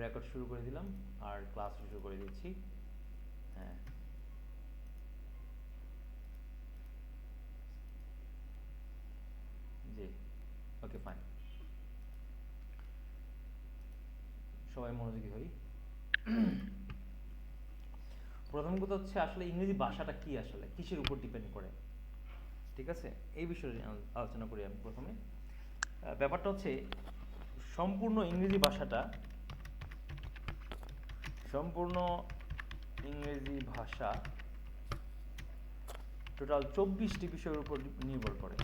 Record শুরু করে দিলাম আর ক্লাস শুরু করে দিচ্ছি। হ্যাঁ, জি, ওকে ফাইন। সবাই মনোযোগী হই। প্রথম কথা হচ্ছে আসলে ইংরেজি ভাষাটা কি, আসলে কিসের উপর ডিপেন্ড করে, ঠিক আছে? এই বিষয়ে আলোচনা করি আমি প্রথমে। ব্যাপারটা হচ্ছে সম্পূর্ণ ইংরেজি ভাষাটা, সম্পূর্ণ ইংরেজি ভাষা টোটাল 24টি বিষয়ের উপর নির্ভর করে।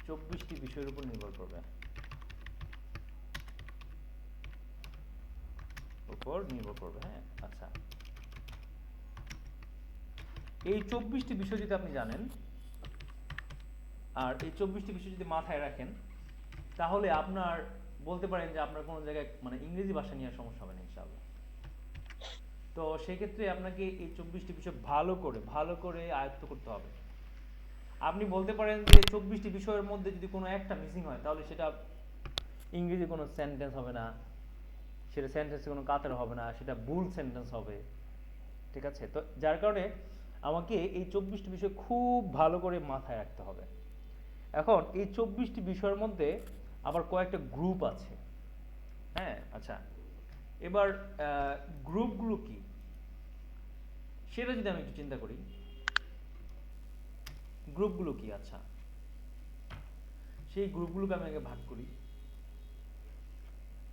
24টি বিষয়ের উপর নির্ভর করবে, হ্যাঁ। আচ্ছা, এই 24টি বিষয় যদি আপনি জানেন আর এই 24টি বিষয় যদি মাথায় রাখেন, তাহলে আপনার বলতে পারেন যে আপনার কোনো জায়গায় মানে ইংরেজি ভাষা নিয়ে সমস্যা হবে না ইনশাআল্লাহ। তো সেক্ষেত্রে আপনাকে এই 24টি বিষয় ভালো করে আয়ত্ত করতে হবে। আপনি বলতে পারেন যে 24টি বিষয়ের মধ্যে যদি কোনো একটা মিসিং হয়, তাহলে সেটা ইংরেজি কোনো সেন্টেন্স হবে না, সেটা সেন্টেন্সে কোনো কাতার হবে না, সেটা ভুল সেন্টেন্স হবে, ঠিক আছে? তো যার কারণে আমাকে এই 24টি বিষয় খুব ভালো করে মাথায় রাখতে হবে। এখন এই 24টি বিষয়ের মধ্যে আবার কয়েকটা গ্রুপ আছে, হ্যাঁ। আচ্ছা, এবার গ্রুপগুলো কি সেটা যদি আমি একটু চিন্তা করি, গ্রুপগুলো কি? আচ্ছা, সেই গ্রুপগুলোকে আমি আগে ভাগ করি।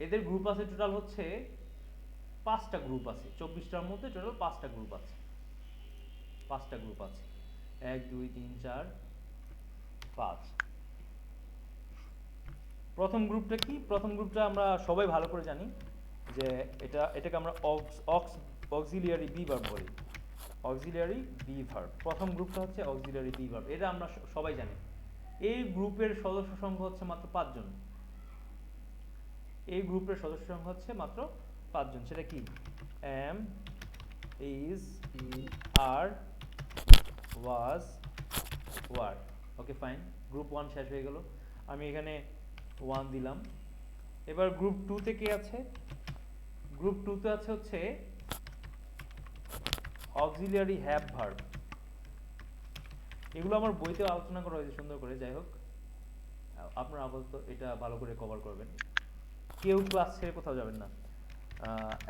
এদের গ্রুপ আছে টোটাল হচ্ছে 5টা গ্রুপ আছে। 24টার মধ্যে টোটাল 5টা গ্রুপ আছে। 5টা গ্রুপ আছে, 1 2 3 4 5। প্রথম গ্রুপটা কি? প্রথম গ্রুপটা আমরা সবাই ভালো করে জানি যে এটাকে আমরা অক্সিলিয়ারি বি ভার্ব বলি। অক্সিলিয়ারি বি ভার্ব, প্রথম গ্রুপটা হচ্ছে অক্সিলিয়ারি বি ভার্ব, এটা আমরা সবাই জানি। এই গ্রুপের সদস্য সংখ্যা হচ্ছে মাত্র 5 জন। এই গ্রুপের সদস্য সংখ্যা হচ্ছে মাত্র 5 জন। সেটা কি? Am, is, are, was, were. Okay fine, group 1 শেষ হয়ে গেল। আমি এখানে 1 দিলাম। এবার গ্রুপ 2 তে কে আছে? গ্রুপ 2 তে আছে হচ্ছে অক্সিলিয়ারি হ্যাভ ভার্ব। এগুলো আমার বইতে আলোচনা করা হয়েছে সুন্দর করে, যাই হোক আপনারা আপাতত এটা ভালো করে কভার করবেন, কেউ ক্লাস ছেড়ে কোথাও যাবেন না।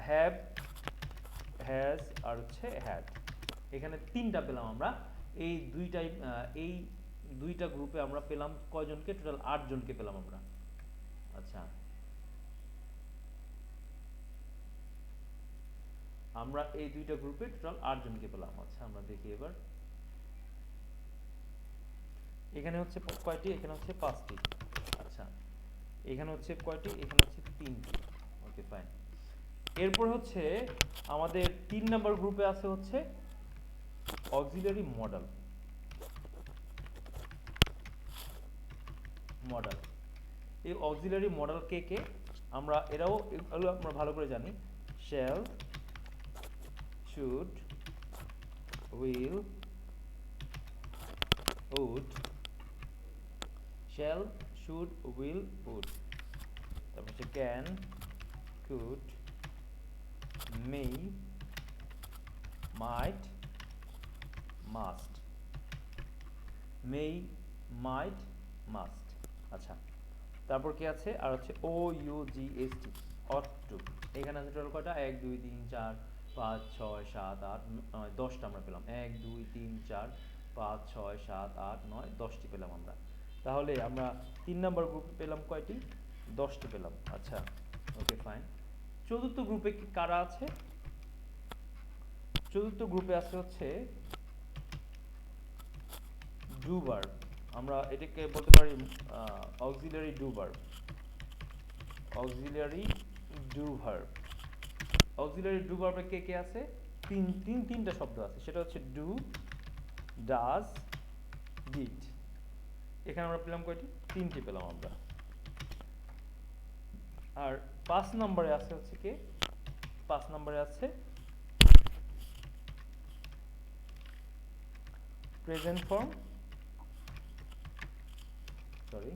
হ্যাভ, হ্যাজ আর হচ্ছে হ্যাড, এখানে 3টা পেলাম আমরা। এই দুইটা গ্রুপে আমরা পেলাম কয়জনকে? টোটাল 8 জনকে পেলাম আমরা। আচ্ছা, আমরা এই দুইটা গ্রুপে টোটাল 8 জনকে পেলাম। আচ্ছা, আমরা দেখি এবার এখানে হচ্ছে কয়টি? এখানে হচ্ছে 5টি। আচ্ছা, এখানে হচ্ছে কয়টি? এখানে হচ্ছে 3টি। Okay fine. এরপর হচ্ছে আমাদের 3 নাম্বার গ্রুপে আছে হচ্ছে অক্সিলিয়ারি মডেল। মডেল, এই অক্সিলিয়ারি মডেল কে কে? আমরা এগুলো আমরা ভালো করে জানি। Shall, should, will, would. Shall, should, will, would. তারপর হচ্ছে can, could, may, might, must. May, might, must. আচ্ছা, তারপর কি আছে? আর হচ্ছে O U G S T, ought to. এখানে আছে টোটাল কয়টা? 1 2 3 4 5 6 7 8 9 10টা আমরা পেলাম। 1 2 3 4 5 6 7 8 9 10টি পেলাম আমরা। তাহলে আমরা 3 নাম্বার গ্রুপে পেলাম কয়টি? 10টি পেলাম। আচ্ছা, ওকে ফাইন। চতুর্থ গ্রুপে কি কারা আছে? চতুর্থ গ্রুপে আছে হচ্ছে ডু ভার্ব। আমরা এটাকে বলতে পারি auxiliary do verb. Auxiliary do verb. Auxiliary do ভার্বে কে কে আছে? তিনটা শব্দ আছে, সেটা হচ্ছে ডু, ডাজ, ডিড। এখানে আমরা পেলাম কয়টি? 3টি পেলাম আমরা। আর 5 নম্বরে আছে হচ্ছে কে? 5 নম্বরে আছে present form, sorry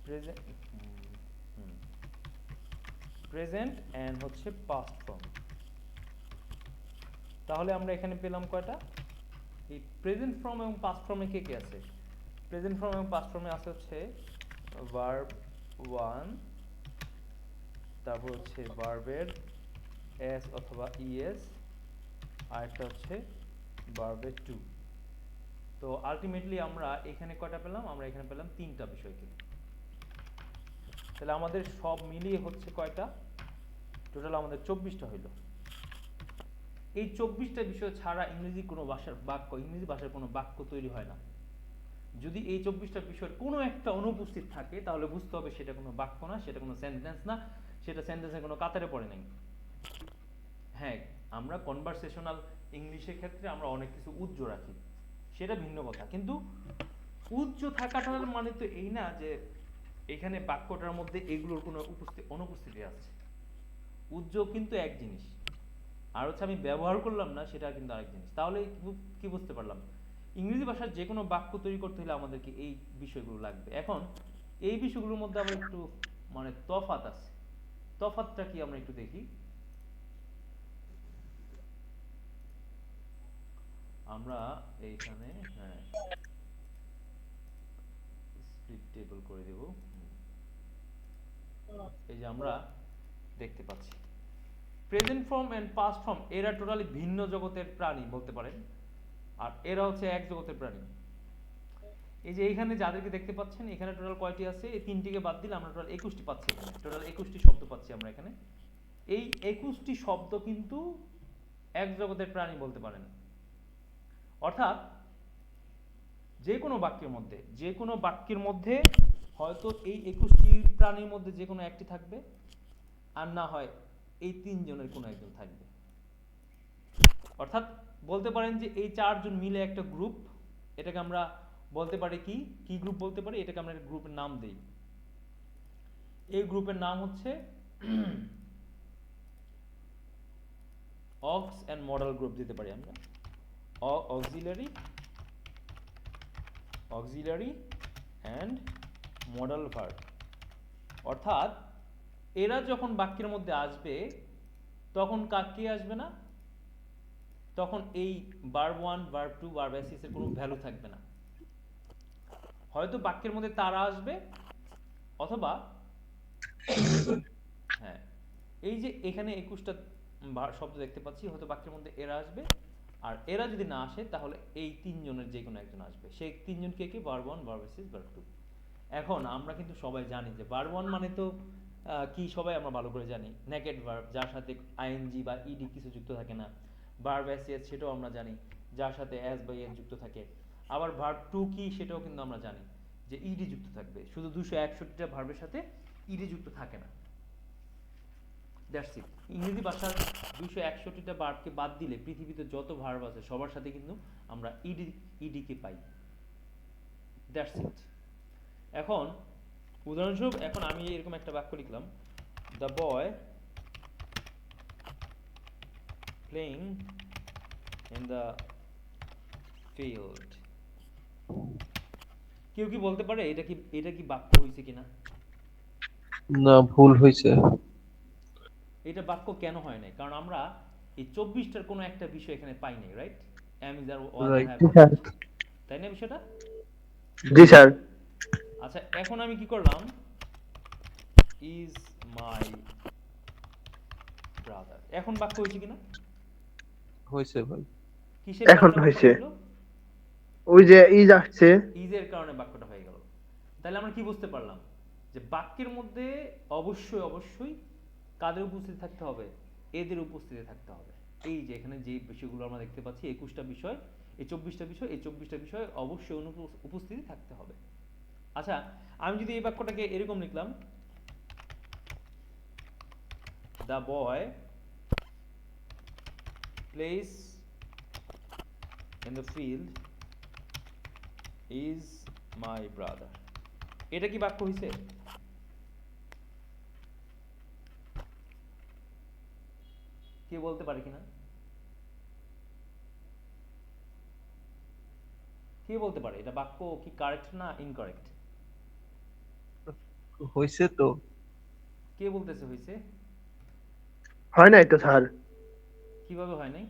present, present and হচ্ছে পাস্ট ফর্ম। তাহলে আমরা এখানে পেলাম কয়টা? এই প্রেজেন্ট ফর্ম এবং পাস্ট ফর্মে কে কে আছে? প্রেজেন্ট ফর্ম এবং পাস্ট ফর্মে আছে হচ্ছে ভার্ব 1, তারপর হচ্ছে ভার্বের এস অথবা ইএস, আর একটা হচ্ছে ভার্বের 2। তো আলটিমেটলি আমরা এখানে কয়টা পেলাম? আমরা এখানে পেলাম 3টা বিষয়কে। তাহলে আমাদের সব মিলিয়ে হচ্ছে কয়টা? টোটাল আমাদের 24টা হইল। এই 24টা বিষয় ছাড়া ইংরেজি ভাষার কোনো বাক্য তৈরি হয় না। যদি এই 24টা বিষয়ের কোনো একটা অনুপস্থিত থাকে তাহলে বুঝতে হবে সেটা কোনো বাক্য না, সেটা কোনো সেন্টেন্স না, সেটা সেন্টেন্সের কোনো কাতারে পড়ে নাই। হ্যাঁ, আমরা কনভারসেশনাল ইংলিশের ক্ষেত্রে আমরা অনেক কিছু উজ্জ্ব রাখি, সেটা ভিন্ন কথা, কিন্তু উজ্জ্ব থাকাটার মানে তো এই না যে এখানে বাক্যটার মধ্যে এগুলোর কোনো অনুপস্থিতি আছে। উজ্জ্ব কিন্তু এক জিনিস, আর হচ্ছে আমি ব্যবহার করলাম না সেটা কিন্তু আরেক জিনিস। তাহলে কি বুঝতে পারলাম? ইংরেজি ভাষার যে কোনো বাক্য তৈরি করতে হলে আমাদেরকে এই বিষয়গুলো লাগবে। এখন এই বিষয়গুলোর মধ্যে আবার একটু মানে তফাৎ আছে। তফাৎটা কি আমরা একটু দেখি। আমরা এইখানে হ্যাঁ স্প্লিট টেবল করে দেব। এই যে আমরা দেখতে পাচ্ছি present form and past form এরা টোটালি ভিন্ন জগতের প্রাণী বলতে পারেন, আর এরা হচ্ছে এক জগতের প্রাণী। এই যে এইখানে যাদেরকে দেখতে পাচ্ছেন এখানে টোটাল কয়টি আছে? এই তিনটিকে বাদ দিলে আমরা টোটাল 21টি পাচ্ছি। এখানে টোটাল 21টি শব্দ পাচ্ছি আমরা এখানে। এই 21টি শব্দ কিন্তু এক জগতের প্রাণী বলতে পারেন। অর্থাৎ যে কোনো বাক্যের মধ্যে হয়তো এই 21টি প্রাণীর মধ্যে যে কোনো একটি থাকবে, আর না হয় এই তিনজনের কোনো একজন থাকবে। অর্থাৎ বলতে পারেন যে এই চারজন মিলে একটা গ্রুপ। এটাকে আমরা বলতে পারি কি গ্রুপ বলতে পারি? এটাকে আমরা একটা গ্রুপের নাম দেই। এই গ্রুপের নাম হচ্ছে অক্স অ্যান্ড মডেল গ্রুপ দিতে পারি আমরা। Auxiliary and modal verb. অর্থাৎ এরা যখন বাক্যের মধ্যে আসবে তখন কে আসবে না? তখন এই ভার্ব 1, ভার্ব 2, ভার্ব এস এর কোনো ভ্যালু থাকবে না। হয়তো বাক্যের মধ্যে তারা আসবে, অথবা হ্যাঁ এই যে এখানে 21টা শব্দ দেখতে পাচ্ছি, হয়তো বাক্যের মধ্যে এরা আসবে, আর এরা যদি না আসে তাহলে এই তিনজনের যে কোনো একজন আসবে। সেই তিনজন কে কি? Verb 1, verb S, verb 2। এখন আমরা কিন্তু সবাই জানি যে ভার্ব 1 মানে তো কি, সবাই আমরা ভালো করে জানি নেগেটিভ ভার্ব, যার সাথে আইএনজি বা ইডি কিছু যুক্ত থাকে না। ভার্ব এস সেটাও আমরা জানি, যার সাথে এস বা এস যুক্ত থাকে। আবার ভার্ব 2 কি সেটাও কিন্তু আমরা জানি, যে ইডি যুক্ত থাকবে। শুধু 261টা ভার্বের সাথে ইডি যুক্ত থাকে না। That's it. ইংরেজি ভাষার 261টা ভার্বকে বাদ দিলে পৃথিবীতে যত ভার্ব আছে সবার সাথে কিন্তু আমরা ইডিকে পাই। That's it. এখন উদাহরণস্বরূপ এখন আমি এরকম একটা বাক্য লিখলাম, the boy playing in the field. কেউ কি বলতে পারে এটা কি বাক্য হয়েছে কিনা? না, ভুল হয়েছে। এটা বাক্য কেন হয় নাই? কারণ আমরা এই 24টার কোনো একটা বিষয় এখানে পাই নাই, right? Am is are was are right. Have ji been, sir. তাই না বিষয়টা? জি স্যার। আচ্ছা, এখন আমি কি করলাম? Is my brother. এখন বাক্য হয়েছে কিনা? হয়েছে ভাই। কিসের এখন কারণে বাক্যটা হয়েছে, হলো? ওই যে ইজ আসছে। ইজের কারণে বাক্যটা হয়ে গেল। তাহলে আমরা কি বুঝতে পারলাম? যে বাক্যের মধ্যে অবশ্যই কাদের উপস্থিতি থাকতে হবে? এদের উপস্থিতি থাকতে হবে। এই যে এখানে যে বিষয়গুলো আমরা দেখতে পাচ্ছি 21টা বিষয়, এই 24টা বিষয় অবশ্যই উপস্থিতি থাকতে হবে। আচ্ছা, আমি যদি এই বাক্যটাকে এরকম লিখলাম, the boy place in the field is my brother. এটা কি বাক্য হয়েছে? কে বলতে পারে কিনা? কে বলতে পারে এটা বাক্য কি কারেক্ট না ইনকারেক্ট? হয়েছে তো। কে বলতেছে হয়েছে? হয় নাই তো স্যার। কিভাবে হয় নাই?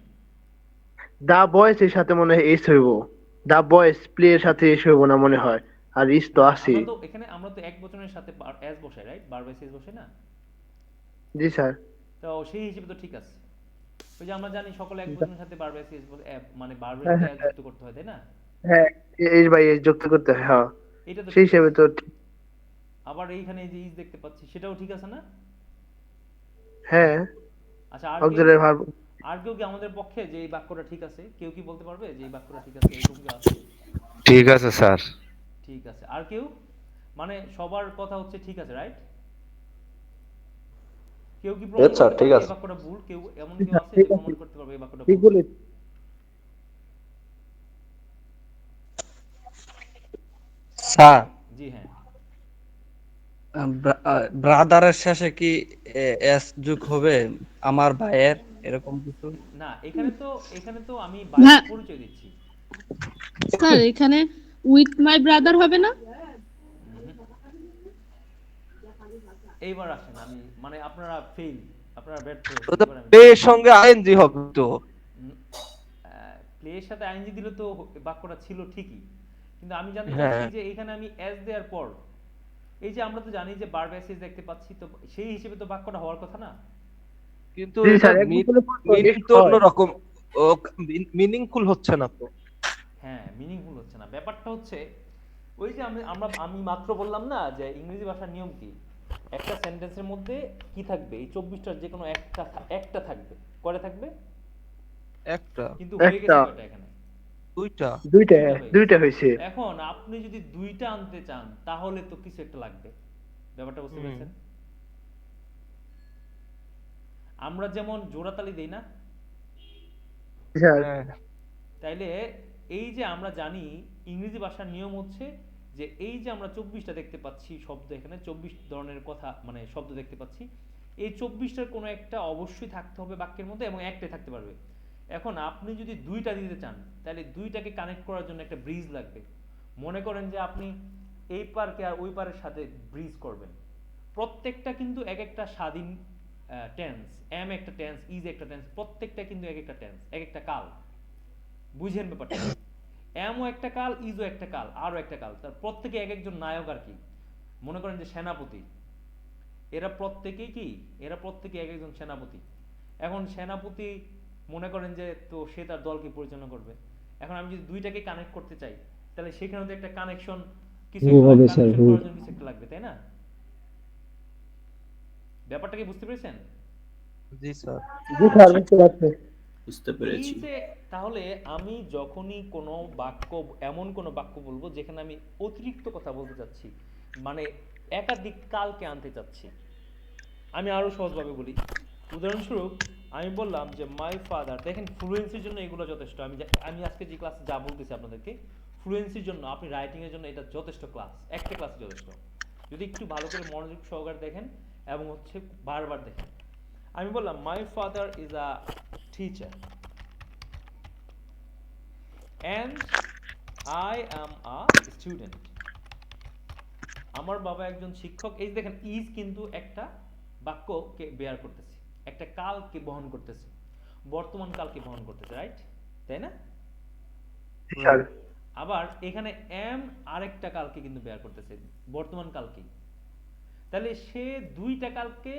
দা বয়েস এর সাথে মনে হয় এস হইব। দা বয়েস প্লে এর সাথে এস হইব না মনে হয়। আর ইস তো না, আছে। আমরা তো এক বচনের সাথে এস বসাই, রাইট? বার বাই এস বসে না? জি স্যার। তো সেই হিসেবে তো ঠিক আছে। ওই যে আমরা জানি সকলে এক বচনের সাথে বার বাই এস মানে বারবের হ্যাঁ সাথে হ্যাঁ এস হ্যাঁ যুক্ত করতে হয়, তাই না? হ্যাঁ, এস বাই এস যুক্ত করতে হয়, হ্যাঁ। এটা তো সেই ঠিক হিসেবে আছে। তো আবার এইখানে এই যে ইজ দেখতে পাচ্ছি, সেটাও ঠিক আছে না? হ্যাঁ, আচ্ছা, অক্সিলারি ভার্ব। আর কেউ কি আমাদের পক্ষে যে এই বাক্যটা ঠিক আছে? কেউ কি বলতে পারবে যে এই বাক্যটা ঠিক আছে? এরকম কেউ আছে? ঠিক আছে স্যার। ঠিক আছে। আর কেউ? মানে সবার কথা হচ্ছে ঠিক আছে, রাইট? কেউ কি প্রমাণ ইয়েস স্যার, করতে ঠিক পারবে এই আছে। বাক্যটা ভুল? কেউ এমন জি কেউ স্যার, আছে ঠিক যে আছে, প্রমাণ করতে পারবে এই বাক্যটা ঠিক ভুল? বলেছেন। স্যার, জি হ্যাঁ। ব্রাদারের শেষে কি এস যোগ হবে আমার ভাইয়ের, এরকম কিছু? না, এখানে তো আমি ভাইকে হ্যাঁ পরিচয় দিচ্ছি। স্যার, এখানে উইথ মাই ব্রাদার হবে না? উহুম। এইবার আসেন, আমি মানে আপনারা ফেল, আপনারা ব্যর্থ হয়েছেন, এবার আমি এর সঙ্গে আইএনজি হবে তো। প্লে এর সাথে আইএনজি দিলে তো বাক্যটা ছিল ঠিকই, কিন্তু আমি জানতে চাচ্ছি হ্যাঁ, যে এখানে আমি এস দেওয়ার পর এই যে আমরা তো জানি যে বার বেসিস দেখতে পাচ্ছি, তো সেই হিসেবে তো বাক্যটা হওয়ার কথা না? কিন্তু জি এটা স্যার, এক বছরের পর তো মিনিং এস তো হয়। অন্যরকম। মিনিংফুল হচ্ছে না তো। হ্যাঁ, মিনিংফুল হচ্ছে না। ব্যাপারটা হচ্ছে ওই যে আমি মাত্র বললাম না যে ইংরেজি ভাষার নিয়ম কি, একটা সেন্টেন্সের মধ্যে কি থাকবে, এই 24টার যে কোনো একটা থাকবে। কয়টা থাকবে? একটা, কিন্তু হয়ে একটা, গেছে কয়টা এখানে? দুইটা। দুইটা, দুইটা হয়ে দুইটা গেছে। হয়েছে। এখন আপনি যদি দুইটা আনতে চান তাহলে তো কিছু একটা লাগবে। ব্যাপারটা বুঝতে হুম। পেরেছেন? আমরা যেমন জোড়াতালি দেই না? স্যার। হ্যাঁ, তাইলে এই যে আমরা জানি ইংরেজি ভাষার নিয়ম হচ্ছে যে এই যে আমরা 24টা দেখতে পাচ্ছি শব্দ, এখানে 24 ধরনের কথা মানে শব্দ দেখতে পাচ্ছি, এই 24টার কোনো একটা অবশ্যই থাকতে হবে বাক্যের মধ্যে এবং একটাই থাকতে পারবে। এখন আপনি যদি দুইটা দিতে চান তাহলে দুইটাকে কানেক্ট করার জন্য একটা ব্রিজ লাগবে। মনে করেন যে আপনি এই পারকে আর ওই পারের সাথে ব্রিজ করবেন, প্রত্যেকটা কিন্তু এক একটা স্বাধীন টেন্স। এম একটা টেন্স, ইজ একটা টেন্স, প্রত্যেকটা কিন্তু এক একটা টেন্স, এক একটা কাল। বুঝেন ব্যাপারটা? এমও একটা কাল, ইজও একটা কাল, আরও একটা কাল, তার প্রত্যেকে এক একজন নায়ক আর কি। মনে করেন যে সেনাপতি, এরা প্রত্যেকেই কি, এরা প্রত্যেকে এক একজন সেনাপতি। এখন সেনাপতি মনে করেন যে তো সে তার দলকে পরিচালনা করবে। এখন আমি যদি দুইটাকে কানেক্ট করতে চাই তাহলে সেখানে তো একটা কানেকশন, কিছু একটা লাগবে, কানেকশন করার জন্য কিছু একটা লাগবে, তাই না? ব্যাপারটা কি বুঝতে পেরেছেন? জি স্যার। জি স্যার, বুঝতে পারছি। বুঝতে এই পেরেছি। যে তাহলে আমি যখনই কোনো বাক্য, এমন কোনো বাক্য বলবো যেখানে আমি অতিরিক্ত কথা বলতে চাচ্ছি, মানে একাধিক কালকে আনতে চাচ্ছি, আমি আরো সহজভাবে বলি। উদাহরণস্বরূপ আমি বললাম যে মাই ফাদার, দেখেন ফ্লুয়েন্সির জন্য এগুলো যথেষ্ট। আমি আজকে যে ক্লাসে যা বলতেছি আপনাদেরকে, ফ্লুয়েন্সির জন্য, আপনি রাইটিং এর জন্য এটা যথেষ্ট ক্লাস, একটা ক্লাসে যথেষ্ট। যদি একটু ভালো করে মনোযোগ সহকারে দেখেন এবং হচ্ছে বারবার দেখেন। আমি বললাম my father is a teacher and I am a student. আমার বাবা একজন শিক্ষক। এই দেখেন ইজ কিন্তু একটা বাক্যকে বেয়ার করতেছে, একটা কালকে বহন করতেছে, বর্তমান কালকে বহন করতেছে, রাইট? তাই না? জি স্যার। আবার এখানে এম আরেকটা কালকে কিন্তু বেয়ার করতেছে, বর্তমান কালকে। তাহলে সে দুইটা কালকে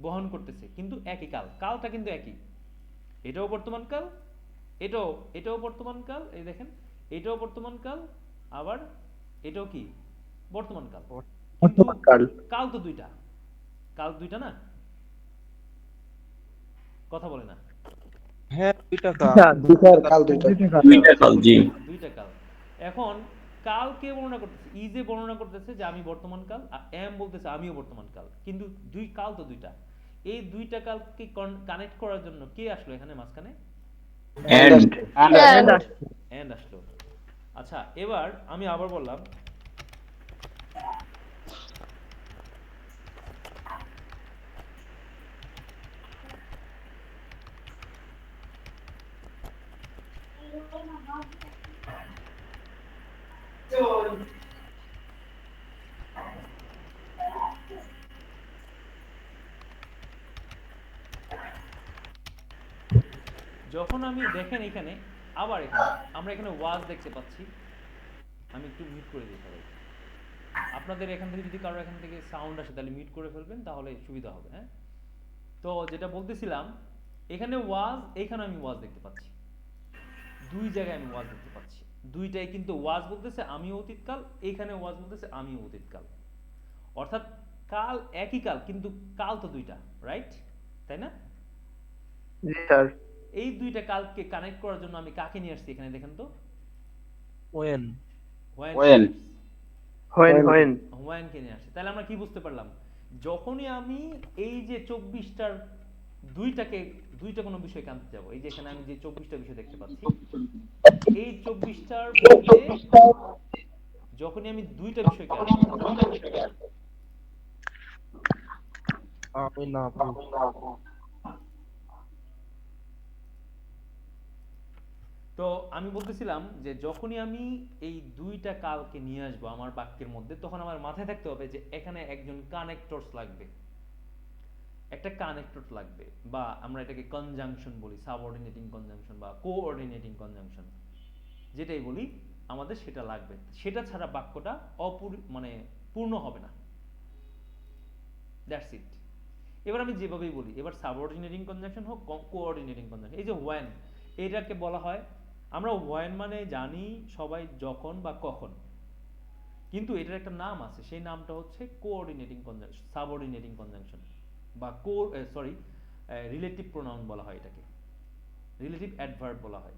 বহন করতেছে, কিন্তু একই কাল, কালটা কিন্তু একই। এটাও বর্তমান কাল, এটাও এটাও বর্তমান কাল, এই দেখেন এটাও বর্তমান কাল, আবার এটাও কি বর্তমান কাল। কিন্তু বর্তমান কাল। কাল তো দুইটা, কাল দুইটা না? কথা বলে না? হ্যাঁ, দুইটা জি কাল। স্যার, জি স্যার, কাল দুইটা। দুইটা কাল। দুইটা কাল, জি। দুইটা কাল। এখন কালকে বর্ণনা করতেছে, ইজে বর্ণনা করতেছে যে আমি বর্তমান কাল, আর এম বলতেছে আমিও বর্তমান কাল, কিন্তু দুই কাল তো দুইটা। এই দুইটা কালকে কানেক্ট করার জন্য কে আসলো এখানে মাঝখানে? এন্ড And এন্ড আসলো। আচ্ছা, এবার আমি আবার বললাম যখন আমি দেখেন এখানে আবার এখানে আমরা এখানে ওয়াজ দেখতে পাচ্ছি। আমি একটু মিউট করে দিই সবাই। আপনাদের এখান থেকে যদি কারো এখান থেকে সাউন্ড আসে তাহলে মিউট করে ফেলবেন, তাহলে সুবিধা হবে। হ্যাঁ, তো যেটা বলতেছিলাম, এখানে ওয়াজ, এখানে আমি ওয়াজ দেখতে পাচ্ছি, দুই জায়গায় আমি ওয়াজ দেখতে পাচ্ছি। দুইটাই কিন্তু ওয়াজ বলতেছে আমি অতীতকাল, এখানে ওয়াজ বলতেছে আমি অতীতকাল। অর্থাৎ কাল একই কাল, কিন্তু কাল তো দুইটা, রাইট? তাই না? জি স্যার। এই দুইটা কালকে কানেক্ট করার জন্য আমি কাকে নিয়ে আসছি এখানে দেখেন তো? ওয়েন। When? হোয়েনকে নিয়ে আসছি। তাহলে আমরা কি বুঝতে পারলাম? যখনই আমি এই যে 24টার দুইটা কোনো বিষয়কে আনতে যাবো, এই যে এখানে আমি যে 24টা বিষয় দেখতে পাচ্ছি, এই 24টার মধ্যে যখনই আমি দুইটা বিষয়কে আনবো, আমি না আপু। তো আমি বলতেছিলাম যে যখনই আমি এই দুইটা কালকে নিয়ে আসবো আমার বাক্যের মধ্যে, তখন আমার মাথায় থাকতে হবে যে এখানে একজন কানেক্টরস লাগবে, একটা কানেক্টর লাগবে, বা আমরা এটাকে কনজাংশন বলি, সাবঅর্ডিনেটিং কনজাংশন বা কোঅর্ডিনেটিং কনজাংশন, যেটাই বলি, আমাদের সেটা লাগবে। সেটা ছাড়া বাক্যটা মানে পূর্ণ হবে না। That's it. এবার আমি যেভাবেই বলি, এবার সাবঅর্ডিনেটিং কনজাংশন হোক, কোঅর্ডিনেটিং কনজাংশন, এই যে ওয়েন, এটাকে বলা হয়, আমরা ওয়েন মানে জানি সবাই যখন বা কখন, কিন্তু এটার একটা নাম আছে, সেই নামটা হচ্ছে কোঅর্ডিনেটিং কনজাংশন, সাবঅর্ডিনেটিং কনজাংশন, বা রিলেটিভ প্রোনাউন বলা হয় এটাকে, রিলেটিভ অ্যাডভার্ব বলা হয়।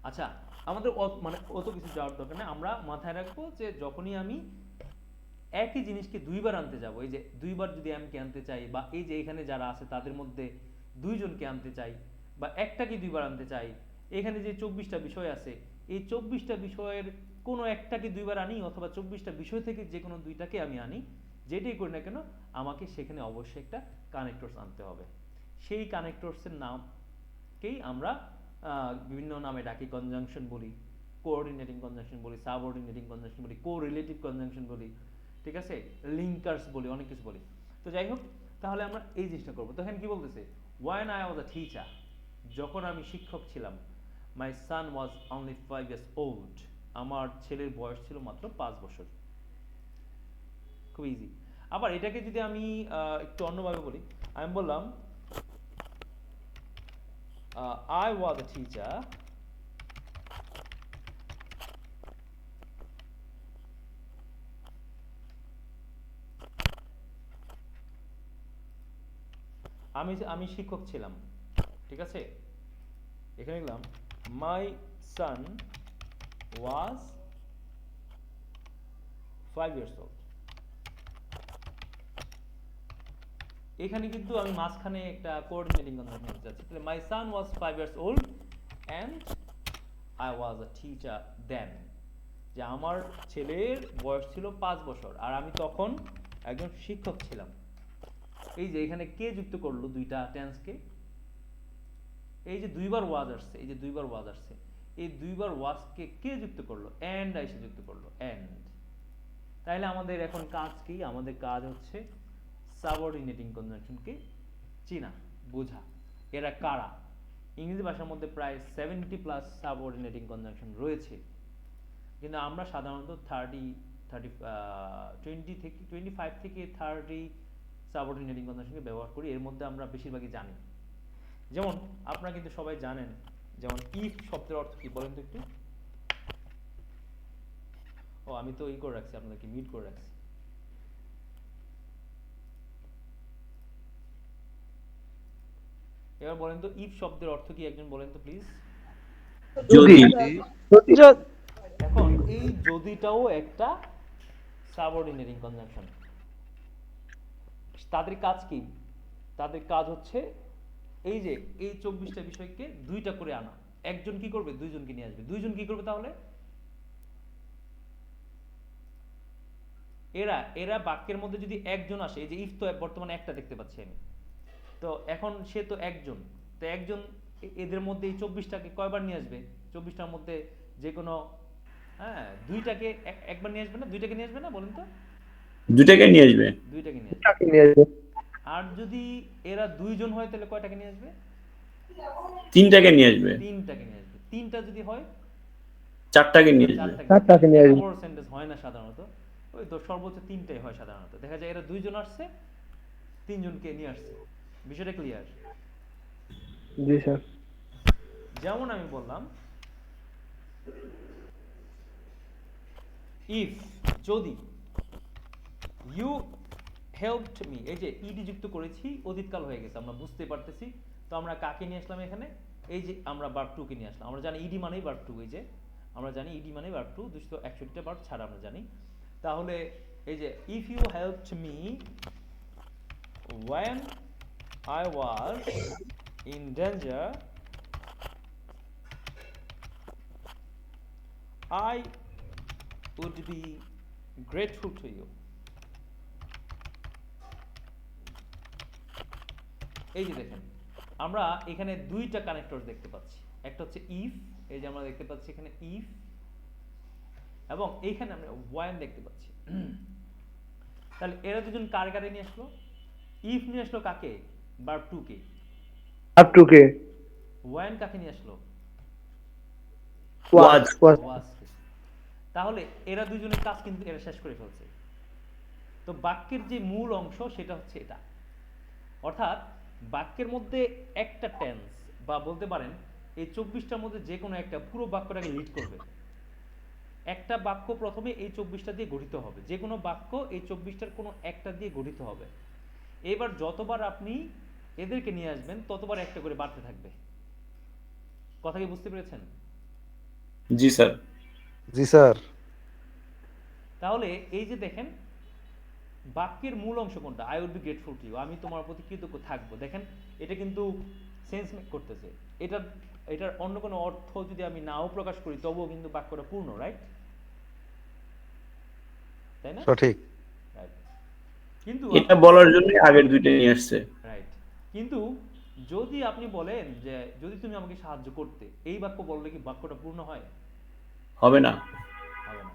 আচ্ছা, আমাদের মানে অত কিছু যাওয়ার দরকার নেই, আমরা মাথায় রাখবো যে যখনই আমি একই জিনিসকে দুইবার আনতে যাব, এই যে দুইবার যদি আমি কে আনতে চাই, বা এই যে এখানে যারা আছে তাদের মধ্যে দুইজনকে আনতে চাই, বা একটাকে দুইবার আনতে চাই, এখানে যে 24টা বিষয় আছে, এই 24টা বিষয়ের কোনো একটাকে দুইবার আনি, অথবা 24টা বিষয় থেকে যে কোনো দুইটাকে আমি আনি, যেটাই করি না কেন, আমাকে সেখানে অবশ্যই একটা কানেক্টরস আনতে হবে। সেই কানেক্টরসের নামকেই আমরা বিভিন্ন নামে ডাকি, কনজাংশন বলি, কোঅর্ডিনেটিং কনজাংশন বলি, সাবঅর্ডিনেটিং কনজাংশন বলি, কোরিলেটিভ কনজাংশন বলি, ঠিক আছে, লিঙ্কার্স বলি, অনেক কিছু বলি। তো যাই হোক, তাহলে আমরা এই জিনিসটা করবো। তো এখানে কি বলতেছে? when I was a teacher, যখন আমি শিক্ষক ছিলাম, my son was only 5 years old, আমার ছেলের বয়স ছিল মাত্র 5 বছর। খুব ইজি। আবার এটাকে যদি আমি একটু অন্যভাবে বলি, আমি বললাম I was a teacher আমি শিক্ষক ছিলাম, ঠিক আছে? এখানে লিখলাম my son was 5 years old। এখানে কিন্তু আমি মাঝখানে একটা কোঅর্ডিনেটিং কনজাংশন দিতে যাচ্ছি। তাহলে my son was 5 years old and I was a teacher then, যে আমার ছেলের বয়স ছিল 5 বছর আর আমি তখন একজন শিক্ষক ছিলাম। এই যে এখানে কে যুক্ত করলো দুইটা টেন্সকে? এই যে দুইবার ওয়াজ আসছে, এই যে দুইবার ওয়াজ আসছে, এই দুইবার ওয়াজকে কে যুক্ত করলো? এন্ড এসে যুক্ত করলো, এন্ড। তাহলে আমাদের এখন কাজ কি? আমাদের কাজ হচ্ছে সাবঅর্ডিনেটিং কনজাংশনকে চেনা, বোঝা, এরা কারা। ইংরেজি ভাষার মধ্যে প্রায় 70+ সাবঅর্ডিনেটিং কনজাংশন রয়েছে, কিন্তু আমরা সাধারণত 25 থেকে 30 সাবঅর্ডিনেটিং কনজাংশনকে ব্যবহার করি। এর মধ্যে আমরা বেশিরভাগই জানি। যেমন আপনারা কিন্তু সবাই জানেন, যেমন ইফ শব্দের অর্থ কি বলেন তো একটু? ও আমি তো ই করে রাখছি, আপনাদেরকে মিউট করে রাখছি। এবার বলেন তো ইফ শব্দের অর্থ কি, একজন বলেন তো প্লিজ। যদি। এখন এই যদিটাও একটা সাবঅর্ডিনেটিং কনজাংশন। তাদের কাজ কি? তাদের কাজ হচ্ছে এই যে এই 24টা বিষয়কে দুইটা করে আনা। একজন কি করবে? দুইজনকে নিয়ে আসবে। দুইজন কি করবে তাহলে? এরা বাক্যের মধ্যে যদি একজন আসে, এই যে ইফ তো বর্তমানে একটা দেখতে পাচ্ছি আমি, তো এখন সে তো একজন, তো একজন এদের মধ্যে এই 24টাকে কয়বার নিয়ে আসবে? 24টার মধ্যে যে কোনো দুইটাকে একবার নিয়ে আসবে না? দুইটাকে নিয়ে আসবে না বলেন তো? দুইটাকে নিয়ে আসবে। দুইটাকে নিয়ে আসবে। আর যদি এরা দুইজন হয় তাহলে কয়টাকে নিয়ে আসবে? তিনটাকে নিয়ে আসবে, তিনটাকে নিয়ে আসবে। তিনটা যদি হয় চারটাকে নিয়ে আসবে। চারটাকে নিয়ে আসবে। বড় সেন্টেন্স হয় না সাধারণত, ওই তো সর্বোচ্চ তিনটাই হয় সাধারণত। দেখা যায় এরা দুইজন আসছে, তিনজনকে নিয়ে আসছে। বিষয়টা ক্লিয়ার? জি স্যার। যেমন আমি বললাম ইফ, যদি, ইউ হেল্পড মি, এই যে ইডি যুক্ত করেছি, অতীতকাল হয়ে গেছে, আমরা বুঝতে পারতেছি। তো আমরা কাকে নিয়ে আসলাম এখানে? এই যে আমরা ভার্ব টু কে নিয়ে আসলাম। আমরা জানি ইডি মানেই ভার্ব টু, এই যে আমরা জানি ইডি মানেই ভার্ব টু, 261টা ভার্ব ছাড়া আমরা জানি। তাহলে এই যে if you helped me when I was in danger, I would be grateful to you. এই যে দেখেন, আমরা এখানে দুইটা কানেক্টর দেখতে পাচ্ছি। একটা হচ্ছে ইফ, এই যে আমরা দেখতে পাচ্ছি এখানে ইফ, এবং এইখানে আমরা ওয়ান দেখতে পাচ্ছি। তাহলে এরা দুজন কার কারে নিয়ে আসলো? ইফ নিয়ে আসলো কাকে? ভার্ব টু কে। আপ টু কে ওয়ান কাকে নিয়ে আসলো? ওয়াজ ওয়াজ। was কে। তাহলে এরা দুজনের কাজ কিন্তু এরা শেষ করে ফেলছে। তো বাক্যের যে মূল অংশ সেটা হচ্ছে এটা। অর্থাৎ বাক্যের মধ্যে একটা টেন্স, বা বলতে পারেন এই 24টার মধ্যে যে কোনো একটা পুরো বাক্যটাকে লিড করবে। একটা বাক্য প্রথমে এই 24টা দিয়ে গঠিত হবে, যে কোনো বাক্য এই 24টার কোনো একটা দিয়ে গঠিত হবে। এবার যতবার আপনি এদেরকে নিয়ে আসবেন ততবার একটা করে বাড়তে থাকবে। কথা কি বুঝতে পেরেছেন? জি স্যার। জি স্যার। তাহলে এই যে দেখেন, বাক্যের মূল অংশ কোনটা? I would be grateful to you, আমি তোমার প্রতি কৃতজ্ঞ থাকবো। দেখেন এটা কিন্তু সেন্স মেক করতেছে। এটার অন্য কোনো অর্থ যদি আমি নাও প্রকাশ করি তবুও কিন্তু বাক্যটা পূর্ণ, রাইট? তাই না? সঠিক। রাইট। কিন্তু এটা বলার জন্য আগের দুইটা নিয়ে আসছে। রাইট, কিন্তু যদি আপনি বলেন যে যদি তুমি আমাকে সাহায্য করতে, এই বাক্য বললে কি বাক্যটা পূর্ণ হয়? হবে না। হবে না।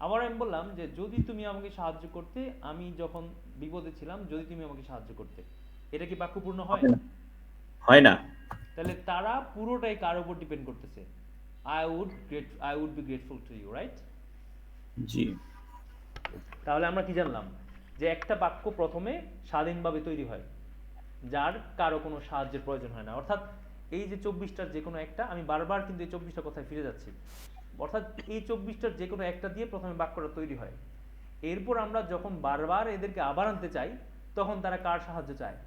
আবার আমি বললাম যে যদি তুমি আমাকে সাহায্য করতে, আমি যখন বিপদে ছিলাম, যদি তুমি আমাকে সাহায্য করতে, এটা কি বাক্য পূর্ণ হয়? হয় না। তাহলে তারা পুরোটাই কার উপর ডিপেন্ড করতেছে? I would be grateful to you, right? জি। তাহলে আমরা কি জানলাম? যে একটা বাক্য প্রথমে স্বাধীনভাবে তৈরি হয়, যার কারো কোনো সাহায্যের প্রয়োজন হয় না। অর্থাৎ এই যে 24টার যে কোনো একটা, আমি বারবার কিন্তু এই 24টা কথায় ফিরে যাচ্ছি, অর্থাৎ এই 24টার যে কোনো একটা দিয়ে প্রথমে বাক্যটা তৈরি হয়। এরপর আমরা যখন বারবার এদেরকে আবার আনতে চাই, তখন তারা কার সাহায্য চায়?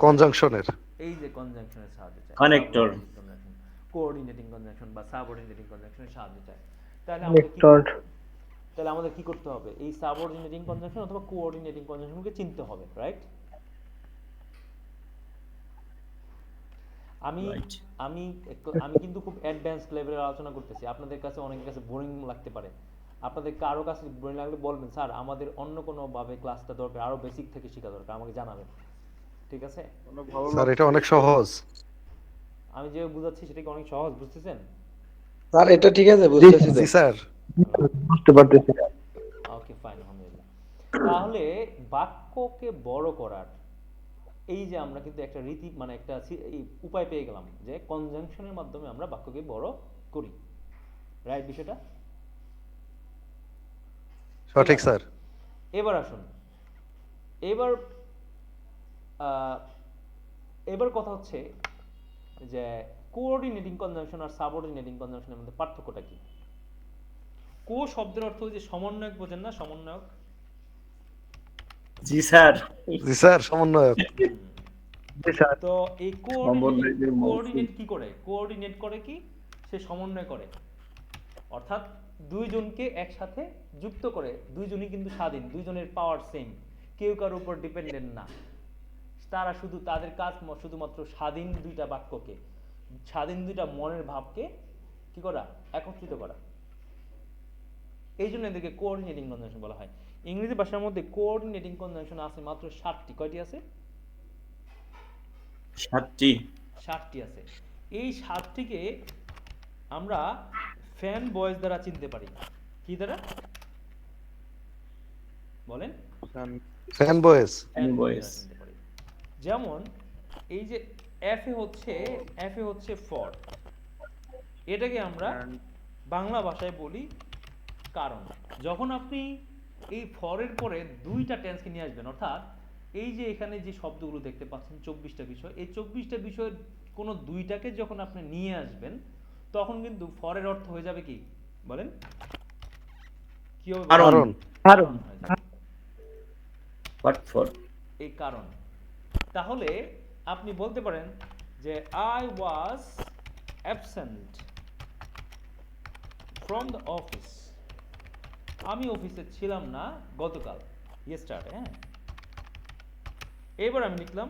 কনজাংশনের। এই যে কনজাংশনের সাহায্য চায়, Connector. কোঅর্ডিনেটিং কনজাংশন বা সাবঅর্ডিনেটিং কনজাংশনের সাহায্য চায়। তাহলে আমাদের কি Connector. তাহলে আমাদের কি করতে হবে? এই সাবঅর্ডিনেটিং কনজাংশন অথবা কোঅর্ডিনেটিং কনজাংশনকে চিনতে হবে, রাইট? আমি Right. আমি আমি কিন্তু খুব অ্যাডভান্স লেভেলের আলোচনা করতেছি, আপনাদের কাছে অনেকের কাছে বোরিং লাগতে পারে। আপনাদের কারো কাছে বোরিং লাগলে বলবেন, স্যার আমাদের অন্য কোনো ভাবে ক্লাসটা দরকার, আরো বেসিক থেকে শেখা দরকার, আমাকে জানাবেন, ঠিক আছে? স্যার এটা অনেক সহজ। আমি যে বুঝাচ্ছি সেটা কি অনেক সহজ, বুঝতেছেন? স্যার এটা ঠিক আছে, বুঝতেছি তো। জি স্যার। বুঝতে পারতেছি। ওকে ফাইন, আলহামদুলিল্লাহ। তাহলে বাক্যকে বড় করার এই যে আমরা কিন্তু একটা রীতি, মানে একটা এই উপায় পেয়ে গেলাম যে কনজাংশনের মাধ্যমে আমরা বাক্যকে বড় করি, রাইট? বিষয়টা সঠিক স্যার। এবার আসুন, এবার এবার কথা হচ্ছে যে কোঅর্ডিনেটিং কনজাংশন আর সাবঅর্ডিনেটিং কনজাংশনের মধ্যে পার্থক্যটা কি? কো শব্দের অর্থ যে সমন্বয়ক, বোঝেন না? সমন্বয়ক। জি স্যার। জি স্যার, সমন্বয়ক। জি স্যার। তো এই কোঅর্ডিনেট কি করে? কোঅর্ডিনেট করে কি? সে সমন্বয় করে, অর্থাৎ দুইজনকে একসাথে যুক্ত করে। দুইজনই কিন্তু স্বাধীন, দুইজনের পাওয়ার সেম, কেউ কারোর উপর ডিপেন্ডেন্ট না। তারা শুধু তাদের কাজ শুধুমাত্র স্বাধীন দুইটা বাক্যকে, স্বাধীন দুইটা মনের ভাবকে কি করা? একত্রিত করা। এই জন্য এদেরকে কোঅর্ডিনেটিং কনজাংশন বলা হয়। ইংরেজি ভাষার মধ্যে কোঅর্ডিনেটিং কনজাংশন আছে মাত্র 7টি। কয়টি আছে? 7টি। 7টি আছে। এই 7টিকে আমরা ফ্যান বয়েজ দ্বারা চিনতে পারি। কি দ্বারা বলেন? Fan boys. Fan boys boys. দ্বারা চিনতে পারি। যেমন এই যে এফ এ হচ্ছে ফর, এটাকে আমরা বাংলা ভাষায় বলি কারণ। যখন আপনি এই ফরের পরে দুইটা টেন্সকে নিয়ে আসবেন, অর্থাৎ এই যে এখানে যে শব্দগুলো দেখতে পাচ্ছেন 24টা বিষয়, এই 24টা বিষয়ের কোনো দুইটাকে যখন আপনি নিয়ে আসবেন, তখন কিন্তু ফরের অর্থ হয়ে যাবে কি বলেন, কি হবে? কারণ। কারণ কারণ হয়ে যাবে। What for. এই কারণ। তাহলে আপনি বলতে পারেন যে I was absent from the office, আমি অফিসে ছিলাম না গতকাল, ইয়েস্টারডে। হ্যাঁ, এবার আমি লিখলাম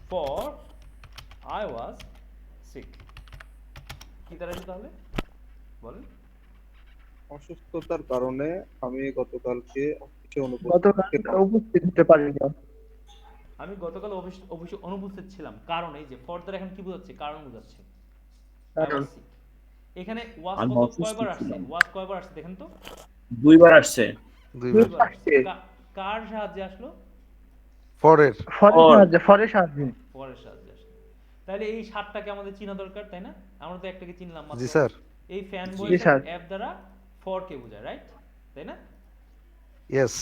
ফর আই ওয়াজ সিক। কি দাঁড়াইলো তাহলে বলেন? অসুস্থতার কারণে আমি গতকালকে অফিসে গতকাল অনুপস্থিত ছিলাম। উপস্থিত হতে পারিনি। আমি গতকাল অফিসে অনুপস্থিত ছিলাম, কারণ এই যে ফর দ্বারা এখন কি বোঝাচ্ছে? কারণ বোঝাচ্ছে। I কারণ was sick। এখানে ওয়াজ আমি কত অসুস্থ কয়বার আসছে? ছিলাম। ওয়াজ কয়বার আসছে দেখেন তো? 2বার আসছে। দুইবার দুইবার আসছে। আসছে। কার সাহায্যে আসলো? ফরের ফরের সাহায্যে ফরের সাহায্যে আসলো। তাহলে এই সাতটাকে আমাদের চিনা দরকার, তাই না? আমরা তো একটাকে চিনলাম মাত্র। জি স্যার, এই ফ্যান জি বয়েস স্যার। অ্যাপ দ্বারা ফর কে বোঝায়, রাইট? তাই না? ইয়েস।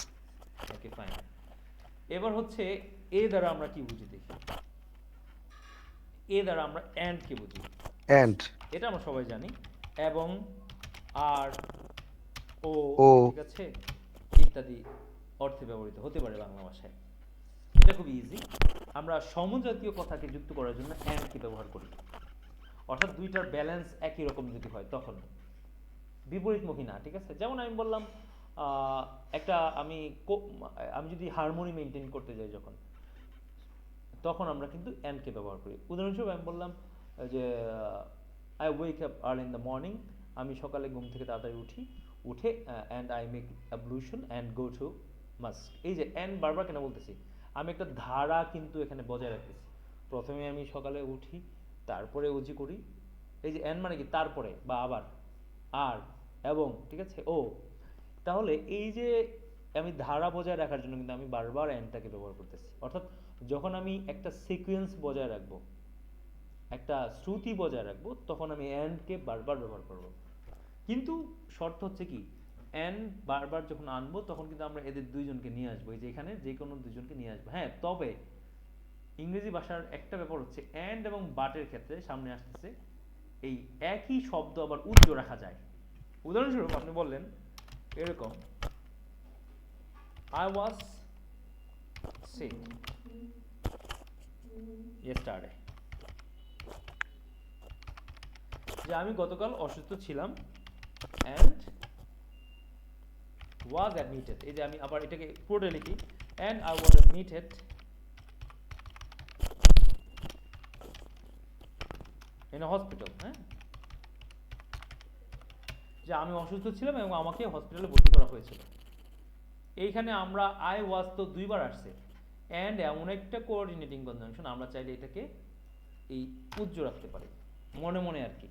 ওকে, ফাইন। এবার হচ্ছে এ দ্বারা আমরা কি বুঝি দেখি। এ দ্বারা আমরা এন্ড কে বুঝি। এন্ড এটা আমরা সবাই জানি, এবং আর ও, ও। ঠিক আছে, ইত্যাদি অর্থে ব্যবহৃত হতে পারে বাংলা ভাষায়। এটা খুব ইজি। আমরা সমজাতীয় কথাকে যুক্ত করার জন্য এন্ড কে ব্যবহার করি, অর্থাৎ দুইটার ব্যালেন্স একই রকম যদি হয় তখন, বিপরীতমুখী না। ঠিক আছে, যেমন আমি বললাম একটা আমি যদি হারমোনি মেনটেন করতে যাই যখন, তখন আমরা কিন্তু এন্ড কে ব্যবহার করি। উদাহরণস্বরূপ আমি বললাম যে I wake up early in the morning, আমি সকালে ঘুম থেকে তাড়াতাড়ি উঠে and I make ablution and go to mosque. এই যে অ্যান্ড বারবার কেন বলতেছি, আমি একটা ধারা কিন্তু এখানে বজায় রাখতেছি। প্রথমে আমি সকালে উঠি, তারপরে উজি করি। এই যে অ্যান্ড মানে কি তারপরে বা আবার, আর, এবং, ঠিক আছে, ও। তাহলে এই যে আমি ধারা বজায় রাখার জন্য কিন্তু আমি বারবার অ্যান্ডটাকে ব্যবহার করতেছি। অর্থাৎ যখন আমি একটা সিকোয়েন্স বজায় রাখবো, একটা শ্রুতি বজায় রাখবো, তখন আমি অ্যান্ডকে বারবার ব্যবহার করব। কিন্তু শর্ত হচ্ছে কি, অ্যান্ড বারবার যখন আনবো তখন কিন্তু আমরা এদের দুইজনকে নিয়ে আসবো, এই যে এখানে যে কোনো দুইজনকে নিয়ে আসবো। হ্যাঁ, তবে ইংরেজি ভাষার একটা ব্যাপার হচ্ছে অ্যান্ড এবং বাটের ক্ষেত্রে সামনে আসতেছে এই একই শব্দ আবার উচ্চ রাখা যায়। উদাহরণস্বরূপ আপনি বললেন এরকম, I was sick yesterday, যে আমি গতকাল অসুস্থ ছিলাম, and was admitted। এই যে আমি আবার এটাকে পুরোটা লিখি, and I was admitted in a hospital। হ্যাঁ, যে আমি অসুস্থ ছিলাম এবং আমাকে হসপিটালে ভর্তি করা হয়েছিল। এইখানে আমরা আই ওয়াজ তো দুইবার আসছে, অ্যান্ড এমন একটা কোঅর্ডিনেটিং কনজাংশন, আমরা চাইলে এটাকে এই উজ্জ্ব রাখতে পারি মনে মনে আর কি।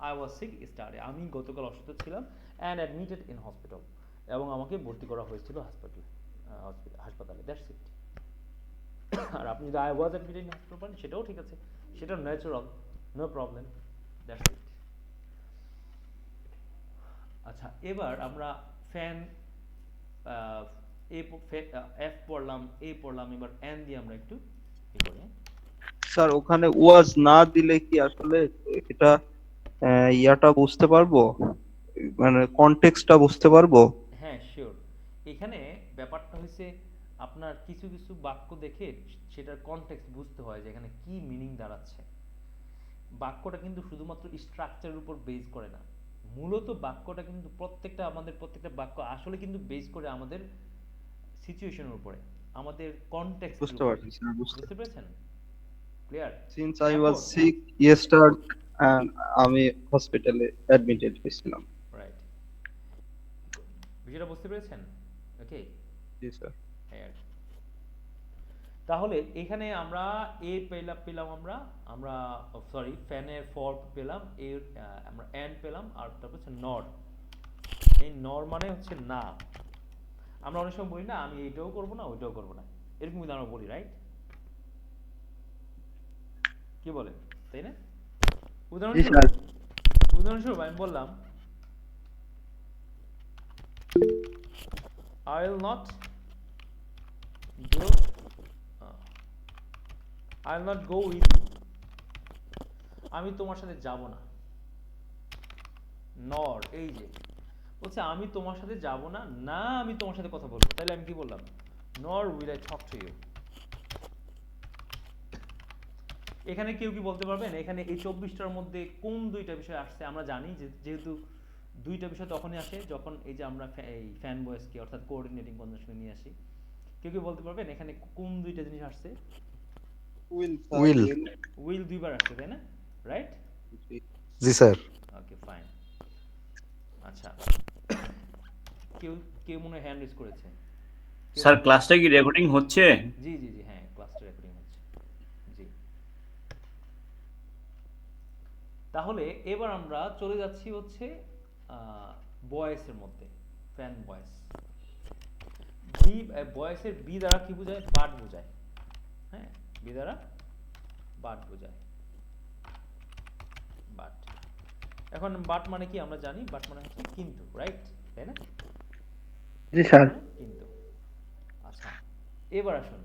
আই ওয়াজ সিক স্টারে, আমি গতকাল অসুস্থ ছিলাম, অ্যান্ড অ্যাডমিটেড ইন হসপিটাল, এবং আমাকে ভর্তি করা হয়েছিল হাসপাতালে। That's it. আর আপনি যদি I was admitted in hospital পারেন, সেটাও ঠিক আছে, সেটা natural, no problem. That's it. আচ্ছা, এবার আমরা ফ্যান এফ পড়লাম, এ পড়লাম, এবার এন দিয়ে আমরা একটু ই করি। স্যার ওখানে ওয়াজ না দিলে কি আসলে এটা ইয়াটা বুঝতে পারবো, মানে কনটেক্সটটা বুঝতে পারবো? হ্যাঁ, শিওর। এখানে ব্যাপারটা হচ্ছে আপনার কিছু কিছু বাক্য দেখে সেটার কনটেক্সট বুঝতে হয় যে এখানে কি মিনিং দাঁড়াচ্ছে। বাক্যটা কিন্তু শুধুমাত্র স্ট্রাকচারের উপর বেস করে না, মূলত বাক্যটা কিন্তু আমাদের প্রত্যেকটা বাক্য আসলে কিন্তু বেস করে আমাদের সিচুয়েশনের উপরে, আমাদের কনটেক্সট। বুঝতে পারছি স্যার, বুঝতে পেরেছেন? Clear? Since I was sick yesterday and আমি হসপিটালে অ্যাডমিটেড হয়েছিলাম। রাইট, বিষয়টা বুঝতে পেরেছেন? Okay, ji sir. হ্যাঁ। তাহলে এখানে আমরা এ পেলাম, আমরা সরি ফ্যানের ফর পেলাম, এর আমরা এন্ড পেলাম, আর তারপর হচ্ছে নর। এই নর মানে হচ্ছে না। আমরা অনেক সময় বলি না, আমি এইটাও করব না ওইটাও করব না, এরকম কিন্তু আমরা বলি, রাইট? কি বলেন, তাই না? জি উদাহরণস্বরূপ স্যার। উদাহরণস্বরূপ আমি বললাম I will not go I will not go with you, আমি তোমার সাথে যাব না। নর, এই যে বলছে আমি তোমার সাথে যাব না, না আমি তোমার সাথে কথা বলবো, তাহলে আমি কি বললাম? Nor will I talk to you. এখানে কেউ কি বলতে পারবেন এখানে এই 24টার মধ্যে কোন দুইটা বিষয় আসছে? আমরা জানি যে যেহেতু দুইটা বিষয় তখনই আসে যখন এই যে আমরা এই ফ্যান ভয়েসকে অর্থাৎ কোঅর্ডিনেটিং কনজাংশনে নিয়ে আসি। কেউ কি বলতে পারবেন এখানে কোন দুইটা জিনিস আসছে? Will. উইল দুইবার আসছে, তাই না? রাইট? জি স্যার। Okay fine. আচ্ছা, কেউ কেউ মনে হ্যান্ড রেজ করেছে? স্যার ক্লাসটা কি রেকর্ডিং হচ্ছে? জি জি জি, হ্যাঁ ক্লাসটা রেকর্ডিং হচ্ছে। জি, তাহলে এবার আমরা চলে যাচ্ছি হচ্ছে ভয়েসের মধ্যে, ফ্যান ভয়েস। বি ভয়েসের বি দ্বারা কি বোঝায়? বাট বোঝায়। হ্যাঁ, বি দ্বারা বাট বোঝায়, বাট। এখন বাট মানে কি আমরা জানি, বাট মানে হচ্ছে কিন্তু, রাইট? তাই না? জি স্যার। মানে কিন্তু। আচ্ছা, এবার আসুন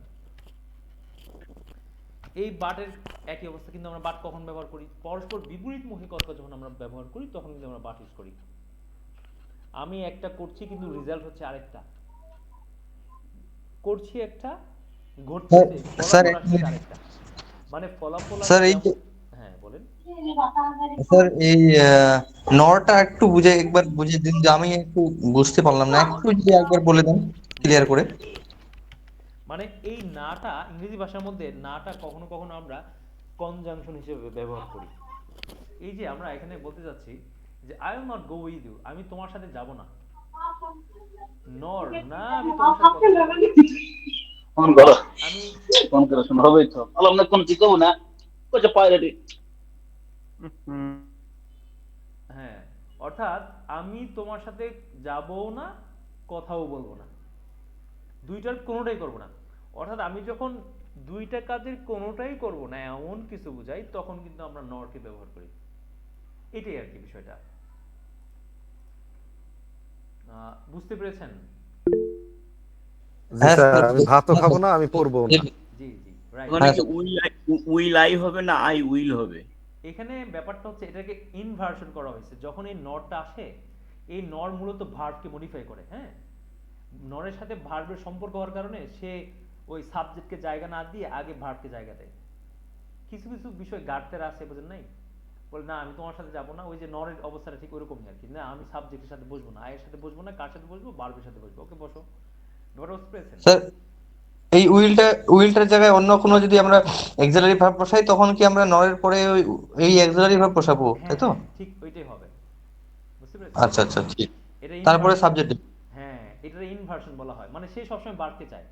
এই বাটের একই অবস্থা, কিন্তু আমরা বাট কখন ব্যবহার করি? পরস্পর বিপরীতমুখী কথা যখন আমরা ব্যবহার করি তখন কিন্তু আমরা বাট ইউজ করি। আমি একটা করছি কিন্তু রেজাল্ট হচ্ছে আরেকটা, করছি একটা, ঘটছে স্যার ফলাফল আসছে আরেকটা, মানে ফলাফল স্যার এই যেমন। হ্যাঁ বলেন। স্যার এই নটা একটু বুঝে একবার বুঝিয়ে দিন, যে আমি একটু বুঝতে পারলাম না, একটু যদি একবার বলে দেন ক্লিয়ার করে। মানে এই নাটা ইংরেজি ভাষার মধ্যে নাটা কখনো কখনো আমরা কনজাংশন হিসেবে ব্যবহার করি। এই যে আমরা এখানে বলতে যাচ্ছি যে I will not go with you, আমি তোমার সাথে যাব না। নর, না আমি তোমার সাথে কথা বলবো না। ফোন করো, আমি ফোন করো, শোনো হবেই তো। আলাম না কোনো ঠিক হবো না, ওই যে পাইরেটি। হ্যাঁ, অর্থাৎ আমি তোমার সাথে যাবও না, কথাও বলবো না, দুইটার কোনোটাই করব না। অর্থাৎ আমি যখন দুইটা কাজের কোনোটাই করব না এমন কিছু বুঝাই তখন কিন্তু আমরা নরকে ব্যবহার করি। এটাই আর কি বিষয়টা। বুঝতে পেরেছেন? জি স্যার, আমি ভাতও খাবো না, আমি পড়বো না। জি জি, রাইট। ওখানে কি উইল আই হবে না আই উইল হবে? এখানে ব্যাপারটা হচ্ছে এটাকে ইনভার্সন করা হয়েছে। যখন এই নরটা আসে, এই নর মূলত ভার্বকে মডিফাই করে। হ্যাঁ, নরের সাথে ভার্বের সম্পর্ক হওয়ার কারণে সে ওই সাবজেক্টকে জায়গা না দিয়ে আগে ভার্বকে জায়গা দেয়। কিছু কিছু বিষয় গাড়তেরা আছে, বুঝেন নাই? বলে না আমি তোমার সাথে যাবো না, ওই যে নরের অবস্থাটা ঠিক ওরকমই আর কি। না আমি সাবজেক্টের সাথে বসবো না, আয়ের সাথে বসবো না, কার সাথে বসবো? ভার্বের সাথে বসবো। ওকে বসো, ব্যাপারটা বুঝতে পেরেছেন? স্যার এই উইলটার জায়গায় অন্য কোনো যদি আমরা অক্সিলারি ভার্ব বসাই, তখন কি আমরা নরের পরে ওই এই অক্সিলারি ভার্ব বসাবো, তাই হ্যাঁ তো? হ্যাঁ, ঠিক ওইটাই হবে। বুঝতে পেরেছেন? আচ্ছা আচ্ছা, ঠিক। এটা তারপরে inversion- সাবজেক্ট। হ্যাঁ, এটার ইনভার্সন বলা হয়। মানে সে সবসময় ভার্বকে চায়,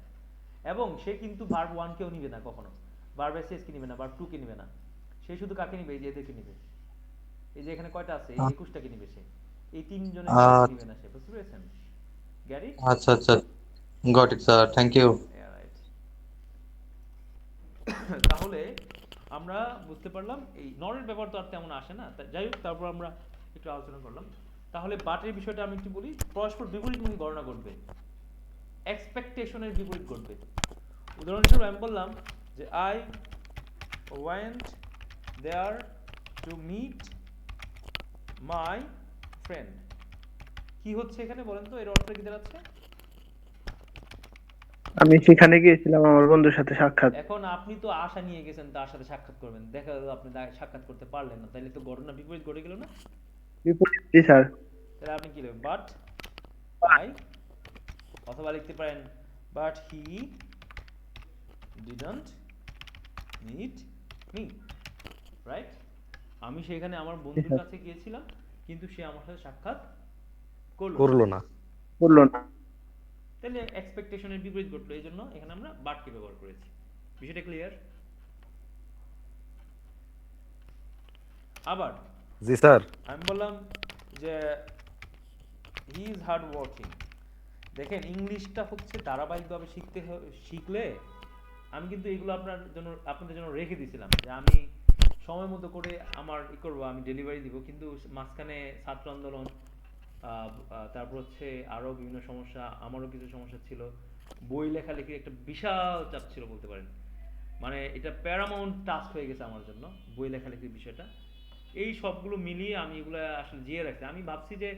এবং সে কিন্তু ভার্ব 1 কেও নিবে না কখনো, ভার্ব এসএস কে নিবে না, ভার্ব 2 কে নিবে না। সে শুধু কাকে নিবে? এই যে এদেরকে নিবে। এই যে এখানে কয়টা আছে? এই 21টাকে নিবে সে। এই তিনজনের নিবে না সে। বুঝতে পেরেছেন? Get it? আচ্ছা আচ্ছা, got it sir, thank you. Right. তাহলে আমরা বুঝতে পারলাম এই নরের ব্যবহার তো আর তেমন আসে না। যাই হোক, তারপর আমরা একটু আলোচনা করলাম। তাহলে বাটের বিষয়টা আমি একটু বলি। পরস্পর বিপরীতমুখী গণনা ঘটবে, এক্সপেকটেশনের বিপরীত ঘটবে। উদাহরণস্বরূপ আমি বললাম যে I went there to meet my friend. কি হচ্ছে এখানে বলেন তো? এর অর্থ কি দাঁড়াচ্ছে? আমি সেখানে গিয়েছিলাম আমার বন্ধুর সাথে সাক্ষাৎ। এখন আপনি তো আশা নিয়ে গেছেন তার সাথে সাক্ষাৎ করবেন, দেখা গেল আপনি সাক্ষাৎ করতে পারলেন না, তাহলে তো ঘটনা বিপরীত ঘটে গেল না? বিপরীত। জি স্যার। তাহলে আপনি কি লিখবেন? বাট আই, অথবা লিখতে পারেন but he didn't meet me, right? আমি সেখানে আমার বন্ধুর কাছে গিয়েছিলাম কিন্তু সে আমার সাথে সাক্ষাৎ করলো না। বললো না। তাহলে এক্সপেকটেশনের বিপরীত ঘটলো, এই জন্য এখানে আমরা বাটকে ব্যবহার করেছি। বিষয়টা ক্লিয়ার? আবার জি স্যার। আমি বললাম যে হি ইজ হার্ড ওয়ার্কিং। দেখেন ইংলিশটা হচ্ছে ধারাবাহিকভাবে শিখলে আমি কিন্তু এগুলো আপনাদের জন্য রেখে দিয়েছিলাম যে আমি সময় মতো করে আমার করবো, আমি ডেলিভারি দিব, কিন্তু মাঝখানে ছাত্র আন্দোলন, তারপর হচ্ছে আরো বিভিন্ন সমস্যা, আমারও কিছু সমস্যা ছিল, বই লেখালেখির একটা বিশাল চাপ ছিল বলতে পারেন। মানে এটা প্যারামাউন্ট টাস্ক হয়ে গেছে আমার জন্য, বই লেখালেখির বিষয়টা। এই সবগুলো মিলিয়ে আমি এগুলা আসলে জিয়ে রাখছি। আমি ভাবছি যে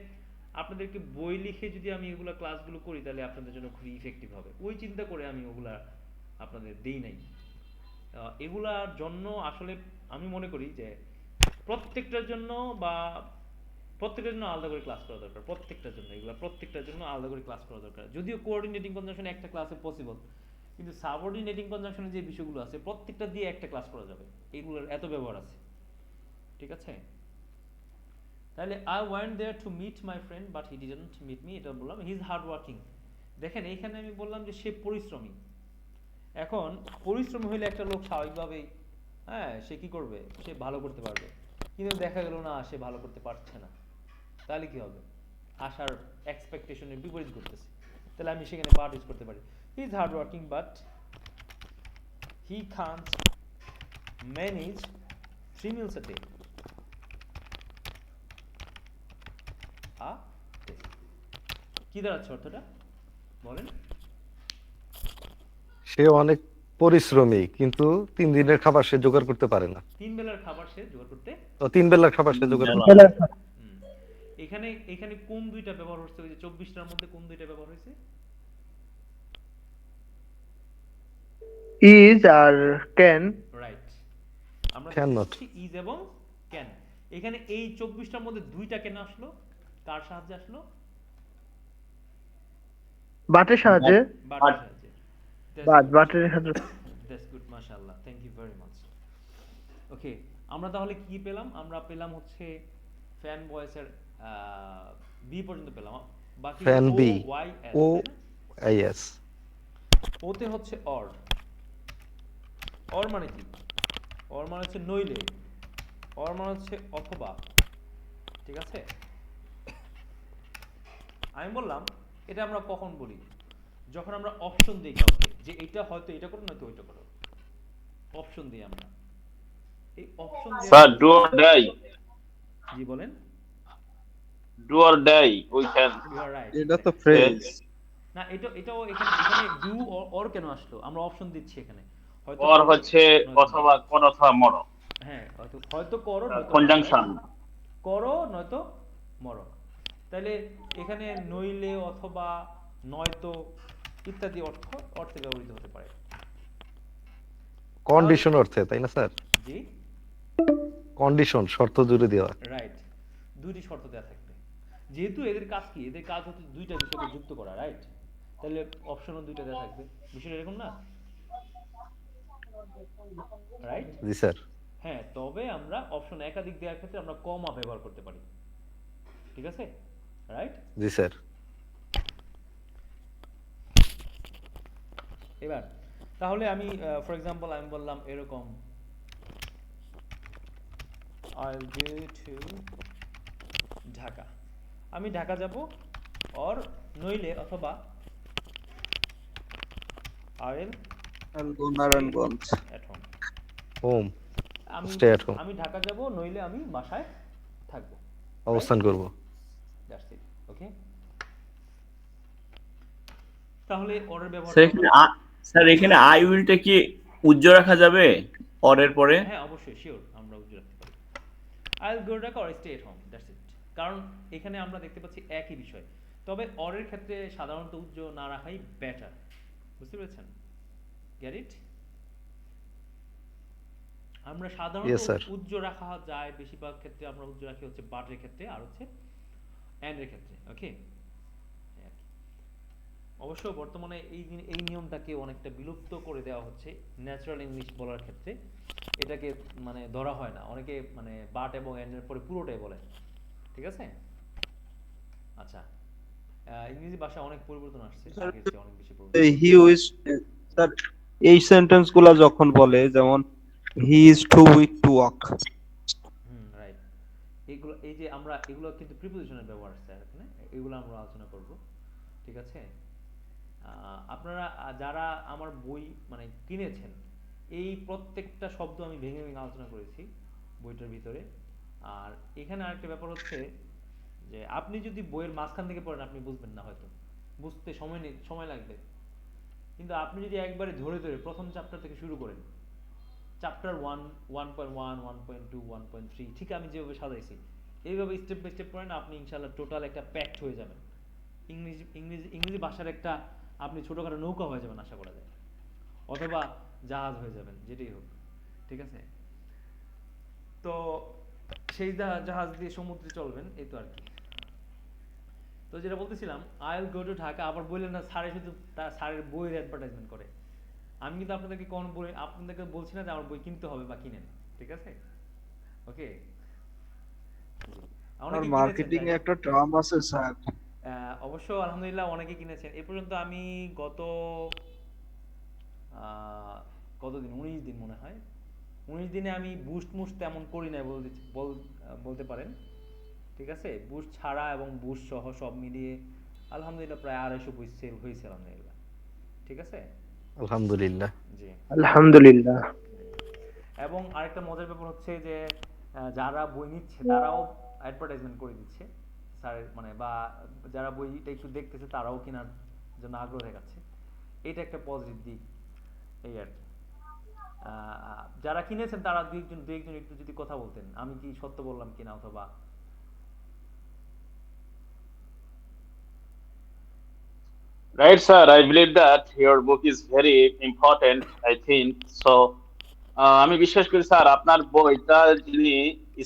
আপনাদেরকে বই লিখে যদি আমি এগুলা ক্লাসগুলো করি তাহলে আপনাদের জন্য খুবই ইফেক্টিভ হবে, ওই চিন্তা করে আমি ওগুলা আপনাদের দেই নাই। এগুলার জন্য আসলে আমি মনে করি যে প্রত্যেকটার জন্য বা প্রত্যেকটার জন্য আলাদা করে ক্লাস করা দরকার, প্রত্যেকটার জন্য, এগুলা প্রত্যেকটার জন্য আলাদা করে ক্লাস করা দরকার। যদিও কোঅর্ডিনেটিং কনজাংশন একটা ক্লাসে পসিবল, কিন্তু সাবঅর্ডিনেটিং কনজাংশনের যে বিষয়গুলো আছে প্রত্যেকটা দিয়ে একটা ক্লাস করা যাবে, এগুলোর এত ব্যবহার আছে। ঠিক আছে, তাহলে I went there to meet my friend but he didn't meet me, এটা বললাম। হি ইজ হার্ড ওয়ার্কিং, দেখেন এইখানে আমি বললাম যে সে পরিশ্রমী। এখন পরিশ্রমী হইলে একটা লোক স্বাভাবিকভাবেই, হ্যাঁ, সে কি করবে, সে ভালো করতে পারবে। কিন্তু দেখা গেল না, সে ভালো করতে পারছে না, তাহলে কি হবে, আশার এক্সপেকটেশনের বিপরীত করতেছে, তাহলে আমি সেখানে পার্ট ইউজ করতে পারি। He is hard working but he Kant manage 3 meals a day. কি দাঁড়াচ্ছে অর্থটা বলেন? সে অনেক পরিশ্রমী, কিন্তু 3 দিনের খাবার সে জোগাড় করতে পারে না। 3 বেলার খাবার সে জোগাড় করতে, তো 3 বেলার খাবার সে জোগাড় করতে বেলা। পারে না। এখানে এখানে কোন দুইটা ব্যবহার হচ্ছে? ওই যে 24টার মধ্যে কোন দুইটা ব্যবহার হয়েছে? Is are can. রাইট, আমরা Cannot. ইজ এবং ক্যান। এখানে এই 24টার মধ্যে দুইটা কেন আসলো, কার সাহায্যে আসলো? বাটের সাহায্যে। বাটের সাহায্যে। বাটের সাহায্যে। দ্যাটস গুড, মাশাআল্লাহ, থ্যাংক ইউ ভেরি মাচ। ওকে, আমরা তাহলে কি পেলাম? আমরা পেলাম হচ্ছে ফ্যান ভয়েসের বি পর্যন্ত পেলাম, বাকি Fan B, ওয়াই এস, ও আইএস। ওতে হচ্ছে অর। অর মানে কি? অর মানে হচ্ছে নইলে, অর মানে হচ্ছে অথবা। ঠিক আছে, আমি বললাম এটা আমরা কখন বলি? যখন আমরা অপশন দিই কাউকে, যে এটা হয়তো এটা করো, নয়তো ওইটা করো, অপশন দিই আমরা। এই option sir, do or die, জি বলেন। Do or die, we can. You are right. এটা তো ফ্রেজ। না, এটাও এখানে ডু অর কেন আসলো? আমরা অপশন দিচ্ছি এখানে, হয়তো অর করো, হচ্ছে নয়তো অথবা কোন অথবা মরো, হ্যাঁ, হয়তো করো, নয়তো কনজাংশন। করো নয়তো মরো। তাহলে এখানে নইলে, অথবা, নয়তো ইত্যাদি অর্থে ব্যবহৃত হতে পারে। কন্ডিশন অর্থে, তাই না স্যার? জি, কন্ডিশন, শর্ত জুড়ে দেওয়া। রাইট, দুইটি শর্ত দেওয়া থাকবে। যেহেতু এদের কাজ কি, এদের কাজ হচ্ছে দুইটা বিষয়কে যুক্ত করা, রাইট? তাহলে অপশনও দুইটা দেওয়া থাকবে, বিষয়টা এরকম না? রাইট? জি স্যার। হ্যাঁ, তবে আমরা অপশন একাধিক দেওয়ার ক্ষেত্রে আমরা কমা ব্যবহার করতে পারি। ঠিক আছে, রাইট? জি স্যার। এবার তাহলে আমি ফর এক্সাম্পল আমি বললাম এরকম, I'll go to ঢাকা, আমি ঢাকা যাব, অর নইলে অথবা I'll Narayanganj. at home, home, আমি Stay at home. আমি ঢাকা যাব, নইলে আমি বাসায় থাকবো, অবস্থান করব। That's it. ওকে, তাহলে অরের ব্যবহার স্যার এখানে স্যার এখানে আই উইলটা কি উজ্জ্ব রাখা যাবে অরের পরে? হ্যাঁ, অবশ্যই, শিওর, আমরা উজ্জ্বল রাখতে পারি। I'll go to Dhaka or stay at home, that's it। কারণ এখানে আমরা দেখতে পাচ্ছি একই বিষয়, তবে অরের ক্ষেত্রে সাধারণত উজ্জ্ব না রাখাই বেটার। বুঝতে পেরেছেন? গেট ইট? আমরা সাধারণত Yes, sir. উজ্জ্ব রাখা যায়, বেশিরভাগ ক্ষেত্রে আমরা উজ্জ্ব রাখি হচ্ছে বাটের ক্ষেত্রে আর হচ্ছে এন্ড এর ক্ষেত্রে। ওকে, অবশ্য বর্তমানে এই নিয়মটাকে অনেকটা বিলুপ্ত করে দেওয়া হচ্ছে ন্যাচারাল ইংলিশ বলার ক্ষেত্রে, এটাকে মানে ধরা হয় না, অনেকে মানে বাট এবং এন্ড এর পরে পুরোটাই বলে। ঠিক আছে, আচ্ছা, ইংরেজি ভাষা অনেক পরিবর্তন আসছে, আগের চেয়ে অনেক বেশি পরিবর্তন। হি উইজ, স্যার এই সেন্টেন্স গুলা যখন বলে, যেমন he is too weak to walk. Right, এইগুলো, এই যে আমরা এগুলো কিন্তু প্রিপোজিশনের ব্যবহার আছে এখানে, এগুলো আমরা আলোচনা করব। ঠিক আছে, আপনারা যারা আমার বই মানে কিনেছেন, এই প্রত্যেকটা শব্দ আমি ভেঙে ভেঙে আলোচনা করেছি, বইটার ভিতরে। আর এখানে আরেকটা ব্যাপার হচ্ছে যে আপনি যদি বইয়ের মাঝখান থেকে পড়েন আপনি বুঝবেন না, হয়তো বুঝতে সময় লাগবে। কিন্তু আপনি যদি একবারে ধরে ধরে প্রথম চ্যাপ্টার থেকে শুরু করেন, চ্যাপ্টার 1, 1.1, 1.2, 1.3, ঠিক আমি যেভাবে সাজাইছি এইভাবে স্টেপ বাই স্টেপ পড়েন, আপনি ইনশাআল্লাহ টোটাল একটা প্যাক্ট হয়ে যাবেন। ইংরেজি ভাষার একটা আপনি ছোটখাটো নৌকা হয়ে যাবেন আশা করা যায়, অথবা জাহাজ হয়ে যাবেন, যেটাই হোক, ঠিক আছে? তো সেই জাহাজ দিয়ে সমুদ্রে চলবেন, এই তো আর কি। তো যেটা বলতেছিলাম, I will go to Dhaka, আবার বললেন না স্যারে শুধু তার স্যারের বইয়ের অ্যাডভার্টাইজমেন্ট করে। আমি কিন্তু আপনাদেরকে বলছি না যে আমার বই কিনতে হবে বা কিনেন, ঠিক আছে? ওকে, আর মার্কেটিং এ একটা টার্ম আছে স্যার। অবশ্য আলহামদুলিল্লাহ অনেকে কিনেছেন। এ পর্যন্ত আমি গত কতদিন, 19 দিন মনে হয়, 19 দিনে আমি বুস্ট তেমন করি নাই বলতে পারেন, ঠিক আছে? বুস্ট ছাড়া এবং বুস্ট সহ সব মিলিয়ে আলহামদুলিল্লাহ প্রায় 250 বই সেল হয়েছে আলহামদুলিল্লাহ, ঠিক আছে? আলহামদুলিল্লাহ। জি, আলহামদুলিল্লাহ। এবং আরেকটা মজার ব্যাপার হচ্ছে যে যারা বই নিচ্ছে তারাও অ্যাডভার্টাইজমেন্ট করে দিচ্ছে স্যারের, মানে বা যারা বইটা একটু দেখতেছে তারাও কেনার জন্য আগ্রহ দেখাচ্ছে। এটা একটা পজিটিভ দিক, এই আর কি। যারা কিনেছেন তারা দুই একজন একটু যদি কথা বলতেন, আমি কি সত্য বললাম কিনা, অথবা Right, sir. I believe that your book is very important. I think so. আমি বিশ্বাস করি স্যার, আপনার বইটা যিনি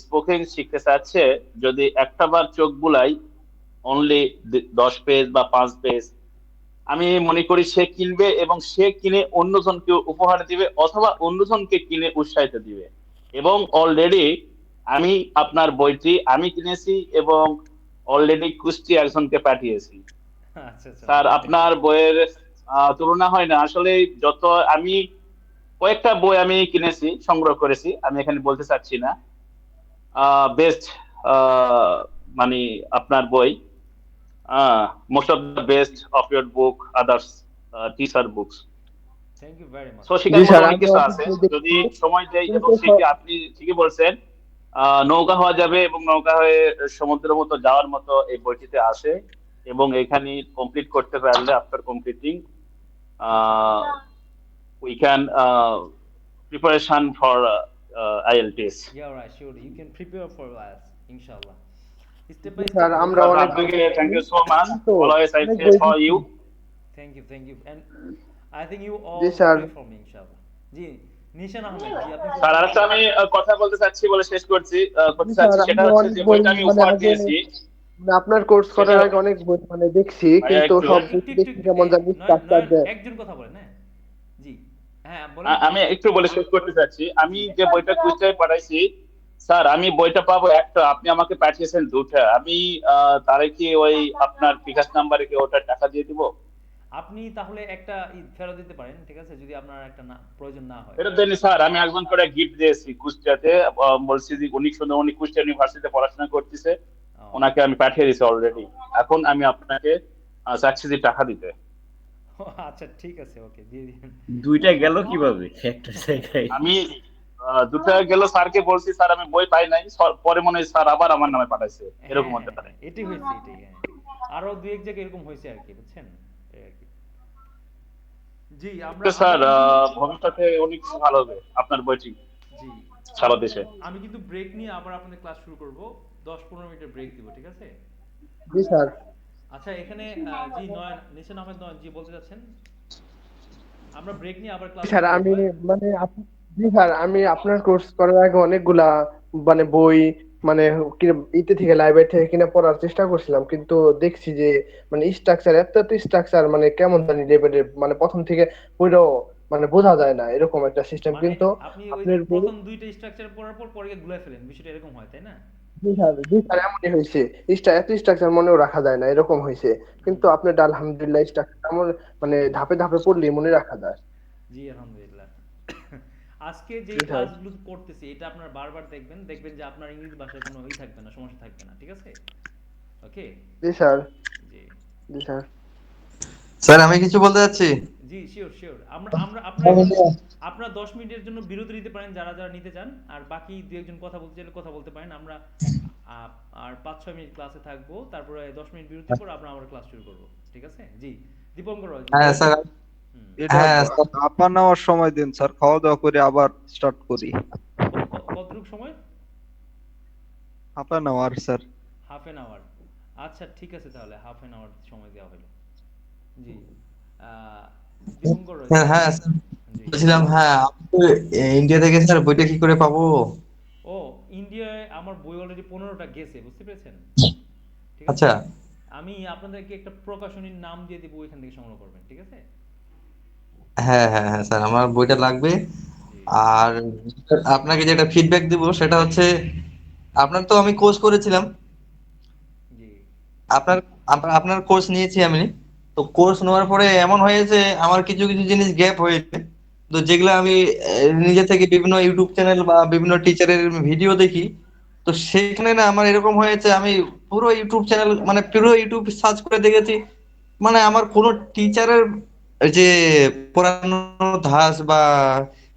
স্পোকেন শিখতে চাচ্ছে, যদি একটা বার চোখ বুলাই, অনলি 10 পেজ বা 5 পেজ, আমি মনে করি সে কিনবে এবং সে কিনে অন্যজনকে উপহার দিবে অথবা অন্যজনকে কিনে উৎসাহিত দিবে। এবং অলরেডি আমি আপনার বইটি আমি কিনেছি এবং অলরেডি কুষ্টি একজনকে পাঠিয়েছি। আচ্ছা আচ্ছা, স্যার আপনার বইয়ের তুলনা হয় না আসলে। যত আমি কয়েকটা বই আমি কিনেছি, সংগ্রহ করেছি, আমি এখানে বলতে চাচ্ছি না, বেস্ট মানে আপনার বই, most of the best of your book, others teacher books. Thank you very much. তো জি সেখানে স্যার, অনেক আমি কিছু অনেক আছে বই যদি দেখছি, সময় দেয়, এবং কিন্তু আপনি ঠিকই বলছেন, নৌকা হওয়া যাবে এবং নৌকা হয়ে সমুদ্রের মতো যাওয়ার মতো এই বইটিতে আসে। এবং এখানে কমপ্লিট করতে পারলে, after completing we can preparation for IELTS. Yeah, right, sure. You can prepare for us, inshallah. Step by sir step. আমরা অনেক বই আপনাকে দেখছি, থ্যাংক ইউ সো মাচ, কিন্তু অলওয়েজ আই অনেক প্রে বই ফর দেখছি। You. Thank you. And I think you all ji sir. pray for me, inshallah. Ji, Nishan Ahmed ji, আপনি স্যার আরেকটা আমি কথা বলতে চাচ্ছি, বলে শেষ করছি, জি স্যার, সেটা আমি হচ্ছে অনেক যে বই বইটা আমি মানে উপহার আগে, দিয়েছি, মানে আপনার কোর্স সেটা করার আগে অনেক বই মানে দেখছি, ভাইয়া কিন্তু একটু সব একটু বই একটু দেখছি কেমন জানি স্ট্রাকচার দেয়। একজন কথা বলেন, হ্যাঁ জি, হ্যাঁ বলেন। আমি একটু বলে শেষ করতে চাচ্ছি। আমি যে বইটা কুইজটায় পাঠাইছি, স্যার আমি বইটা পাবো একটা, আপনি আমাকে পাঠিয়েছেন দুটা, আমি তারে কি ওই আপনার বিকাশ নাম্বারে কি ওটা টাকা দিয়ে দিব? আপনি তাহলে একটা ফেরত দিতে পারেন, ঠিক আছে, যদি আপনার একটা প্রয়োজন না হয়। ফেরত দেননি স্যার, আমি একজন করে গিফট দিয়েছি কুষ্টিয়াতে, বলছি যে উনি কুষ্টিয়া ইউনিভার্সিটিতে পড়াশোনা করতেছে, ওনাকে আমি পাঠিয়ে দিয়েছি অলরেডি। এখন আমি আপনাকে চাচ্ছি যে টাকা দিতে। আচ্ছা ঠিক আছে, ওকে, দিয়ে দিন। দুইটা গেল কিভাবে একটা জায়গায়? আমি দুটা গেল, স্যারকে বলছি স্যার আমি বই পাই নাই, পরে মনে হয় স্যার আবার আমার নামে পাঠাইছে, এরকম হতে পারে। এটাই হয়েছে, এটাই, হ্যাঁ। আরো দুই এক জায়গায় এরকম হয়েছে আর কি, বুঝছেন, এই আর কি। জি, আমরা স্যার ভবিষ্যতে অনেক কিছু ভালো হবে আপনার বইটি জি সারা দেশে। আমি কিন্তু ব্রেক নিয়ে আবার আপনাদের ক্লাস শুরু করব, 10-15 মিনিটের ব্রেক দিব, ঠিক আছে? জি স্যার। আচ্ছা, এখানে জি নিশান আহমেদ জি বলতে যাচ্ছেন, আমরা ব্রেক নিয়ে আবার ক্লাস স্যার আমি মানে জি স্যার, আমি আপনার কোর্স করার আগে অনেকগুলা মানে বই মানে ইতে থেকে লাইব্রেরি থেকে কিনে পড়ার চেষ্টা করছিলাম, কিন্তু দেখছি যে মানে স্ট্রাকচার এত স্ট্রাকচার মানে কেমন জানি লেভেলের, মানে প্রথম থেকে পুরো মানে বোঝা যায় না এরকম একটা সিস্টেম। মানে কিন্তু আপনি ওই আপনার বই, প্রথম দুইটা স্ট্রাকচার পড়ার পর পরে গুলাই ফেলেন, বিষয়টা এরকম হয়, তাই না? জি স্যার এমনই হয়েছে, এত স্ট্রাকচার মনেও রাখা যায় না এরকম হয়েছে। কিন্তু আপনার আলহামদুলিল্লাহ স্ট্রাকচার মানে ধাপে ধাপে পড়লে মনে রাখা যায়। জি আলহামদুলিল্লাহ। আজকে যে জি স্যার। ক্লাসগুলো করতেছি এটা আপনার বারবার দেখবেন যে আপনার ইংরেজি ভাষায় কোনো থাকবে না, সমস্যা থাকবে না, ঠিক আছে? ওকে জি স্যার। জি জি স্যার। স্যার আমি কিছু বলতে চাচ্ছি। জি শিওর আমরা আপনার আপনারা 10 মিনিটের জন্য বিরতি নিতে পারেন যারা যারা নিতে চান, আর বাকি দু একজন কথা বলতে চাইলে কথা বলতে পারেন। আমরা আর 5-6 মিনিট ক্লাসে থাকবো, তারপরে 10 মিনিট বিরতির পর আমরা আবার ক্লাস শুরু করব, ঠিক আছে? জি দীপঙ্কর জি। হ্যাঁ স্যার। হুম। এটা হ্যাঁ স্যার। হাঁপা নেওয়ার সময় দিন স্যার, খাওয়া দাওয়া করে আবার স্টার্ট করি। কতটুকু সময়? হাঁপা নেওয়ার স্যার। Half an hour. আচ্ছা ঠিক আছে, তাহলে হাফ এন আওয়ার সময় দেওয়া হলো। জি দীপঙ্কর হ্যাঁ হ্যাঁ স্যার, জি। বলছিলাম হ্যাঁ আমি তো ইন্ডিয়া থেকে স্যার বইটা কি করে পাবো? ও, ইন্ডিয়ায় আমার বই অলরেডি 15টা গেছে, বুঝতে পেরেছেন? ঠিক আছে, আচ্ছা আমি আপনাদেরকে একটা প্রকাশনীর নাম দিয়ে দিব, ওইখান থেকে সংগ্রহ করবেন, ঠিক আছে? হ্যাঁ হ্যাঁ হ্যাঁ স্যার, আমার বইটা লাগবে। জি আর আপনাকে যেটা ফিডব্যাক দিব সেটা হচ্ছে, আপনার তো আমি কোর্স করেছিলাম, জি আপনার আপনার কোর্স নিয়েছি আমি। তো কোর্স নেওয়ার পরে এমন হয়েছে আমার কিছু কিছু জিনিস গ্যাপ হয়েছে, তো যেগুলো আমি নিজে থেকে বিভিন্ন ইউটিউব চ্যানেল বা বিভিন্ন টিচারের ভিডিও দেখি। তো সেখানে না আমার এরকম হয়েছে, আমি পুরো ইউটিউব চ্যানেল মানে পুরো ইউটিউব সার্চ করে দেখেছি, মানে আমার কোনো টিচারের যে পড়ানো ধাঁচ বা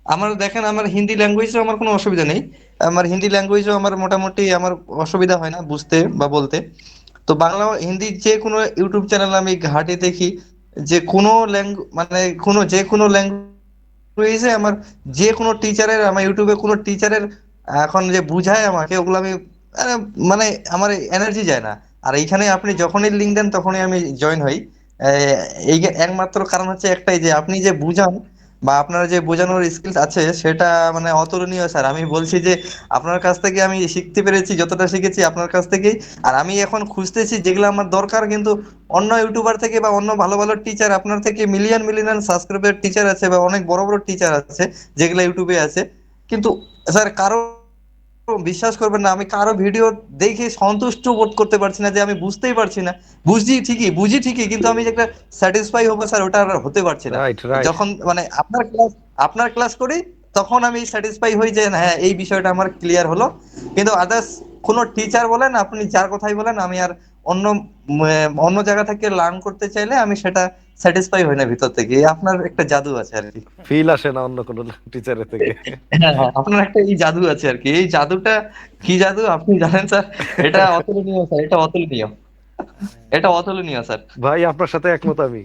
আমার দেখেন আমার হিন্দি ল্যাঙ্গুয়েজও আমার কোনো অসুবিধা নেই, আমার হিন্দি ল্যাঙ্গুয়েজও আমার মোটামুটি আমার অসুবিধা হয় না বুঝতে বা বলতে। তো বাংলা হিন্দি যে কোনো ইউটিউব চ্যানেল আমি ঘাটে দেখি, যে কোনো মানে যে কোনো ল্যাঙ্গুয়েজে আমার যে কোনো টিচারের, আমার ইউটিউবে কোনো টিচারের এখন যে বুঝায় আমাকে ওগুলো আমি আরে, মানে আমার এনার্জি যায় না। আর এইখানে আপনি যখনই লিঙ্ক দেন তখনই আমি জয়েন হই। এই একমাত্র কারণ হচ্ছে একটাই, যে আপনি যে বুঝান বা আপনার যে বোঝানোর স্কিলস আছে সেটা মানে অতুলনীয় স্যার। আমি বলছি যে আপনার কাছ থেকে আমি শিখতে পেরেছি, যতটা শিখেছি আপনার কাছ থেকেই। আর আমি এখন খুঁজতেছি যেগুলো আমার দরকার, কিন্তু অন্য ইউটিউবার থেকে বা অন্য ভালো ভালো টিচার, আপনার থেকে মিলিয়ন মিলিয়ন সাবস্ক্রাইবার টিচার আছে বা অনেক বড় বড় টিচার আছে যেগুলো ইউটিউবে আছে, কিন্তু স্যার কারো বিশ্বাস করবেন না, আমি কারো ভিডিও দেখে সন্তুষ্ট বোধ করতে পারছি না, যে আমি বুঝতেই পারছি না। বুঝি ঠিকই, কিন্তু আমি যে একটা স্যাটিসফাই হবো স্যার, ওটা আর হতে পারছি না। Right right. যখন মানে আপনার ক্লাস করি তখন আমি স্যাটিসফাই হই যে না, হ্যাঁ এই বিষয়টা আমার ক্লিয়ার হলো। কিন্তু আদার্স কোনো টিচার বলেন, আপনি যার কথাই বলেন, আমি আর অন্য অন্য জায়গা থেকে লার্ন করতে চাইলে আমি সেটা স্যাটিসফাই হই না ভিতর থেকে। এই আপনার একটা জাদু আছে আর কি। ফিল আসে না অন্য কোনো টিচারের থেকে। হ্যাঁ হ্যাঁ, আপনার একটা এই জাদু আছে আর কি। এই জাদুটা কি জাদু আপনি জানেন স্যার? এটা অতুলনীয় স্যার, এটা অতুলনীয়, এটা অতুলনীয় স্যার। ভাই আপনার সাথে একমত আমি।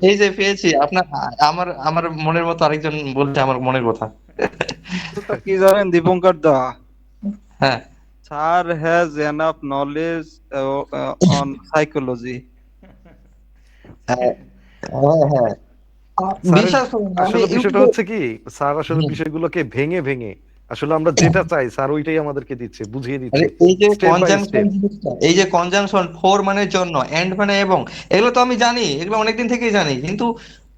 এই যে পেয়েছি আপনার, আমার আমার মনের মতো আরেকজন বলছে আমার মনের কথা। তো কি জানেন দীপঙ্কর দা, হ্যাঁ sir has enough knowledge on psychology. হ্যাঁ হ্যাঁ হ্যাঁ। স্যারের বিশ্বাস করুন আমি আসলে বিষয়টা ইউটিউবে, হচ্ছে কি, স্যার আসলে হুম, বিষয়গুলোকে ভেঙে ভেঙে আসলে আমরা যেটা চাই স্যার ওইটাই আমাদেরকে দিচ্ছে, বুঝিয়ে আরে দিচ্ছে এই যে স্টেপ বাই কনজাংশন স্টেপ। জিনিসটা, এই যে কনজাংশন ফর মানে জন্য, এন্ড মানে এবং, এগুলো তো আমি জানি, এগুলো অনেকদিন থেকেই জানি, কিন্তু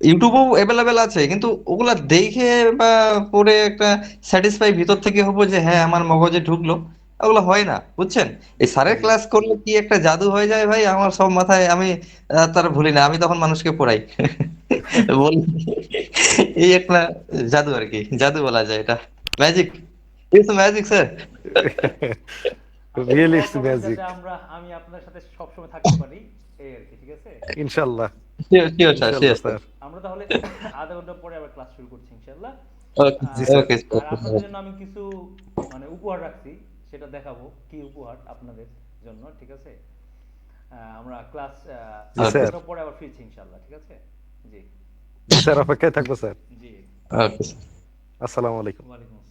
ইউটিউবেও অ্যাভেলেবেল আছে, কিন্তু ওগুলা দেখে বা পড়ে একটা স্যাটিসফাই ভিতর থেকে হবো যে হ্যাঁ আমার মগজে ঢুকলো, ওগুলো হয় না বুঝছেন। এই স্যারের জি ক্লাস করলে কি একটা জাদু হয়ে যায় ভাই, আমার সব মাথায় আমি তার ভুলি না, আমি তখন মানুষকে পড়াই বলি, এই একটা জাদু আর কি, জাদু বলা যায় এটা, ম্যাজিক, ইটস ম্যাজিক স্যার। আপনি রিয়েলি দোয়া ইটস করবেন ম্যাজিক। যাতে আমি আপনার সাথে সবসময় থাকতে পারি, এই আর কি, ঠিক আছে? ইনশাল্লাহ। শিওর শিওর স্যার, ইনশাল্লাহ শিওর স্যার। স্যার। আমরা তাহলে আধা ঘন্টা পরে আবার ক্লাস শুরু করছি ইনশাল্লাহ। ওকে জি স্যার। ওকে আর আপনাদের জন্য আমি কিছু মানে উপহার রাখছি, সেটা দেখাবো কি উপহার আপনাদের জন্য, ঠিক আছে? আমরা ক্লাস জি আধা স্যার। ঘন্টা পরে আবার ফিরছি ইনশাল্লাহ, ঠিক আছে? জি জি স্যার, অপেক্ষায় থাকবো স্যার। জি। ওকে। আসসালামু আলাইকুম। ওয়ালাইকুম আসসালাম।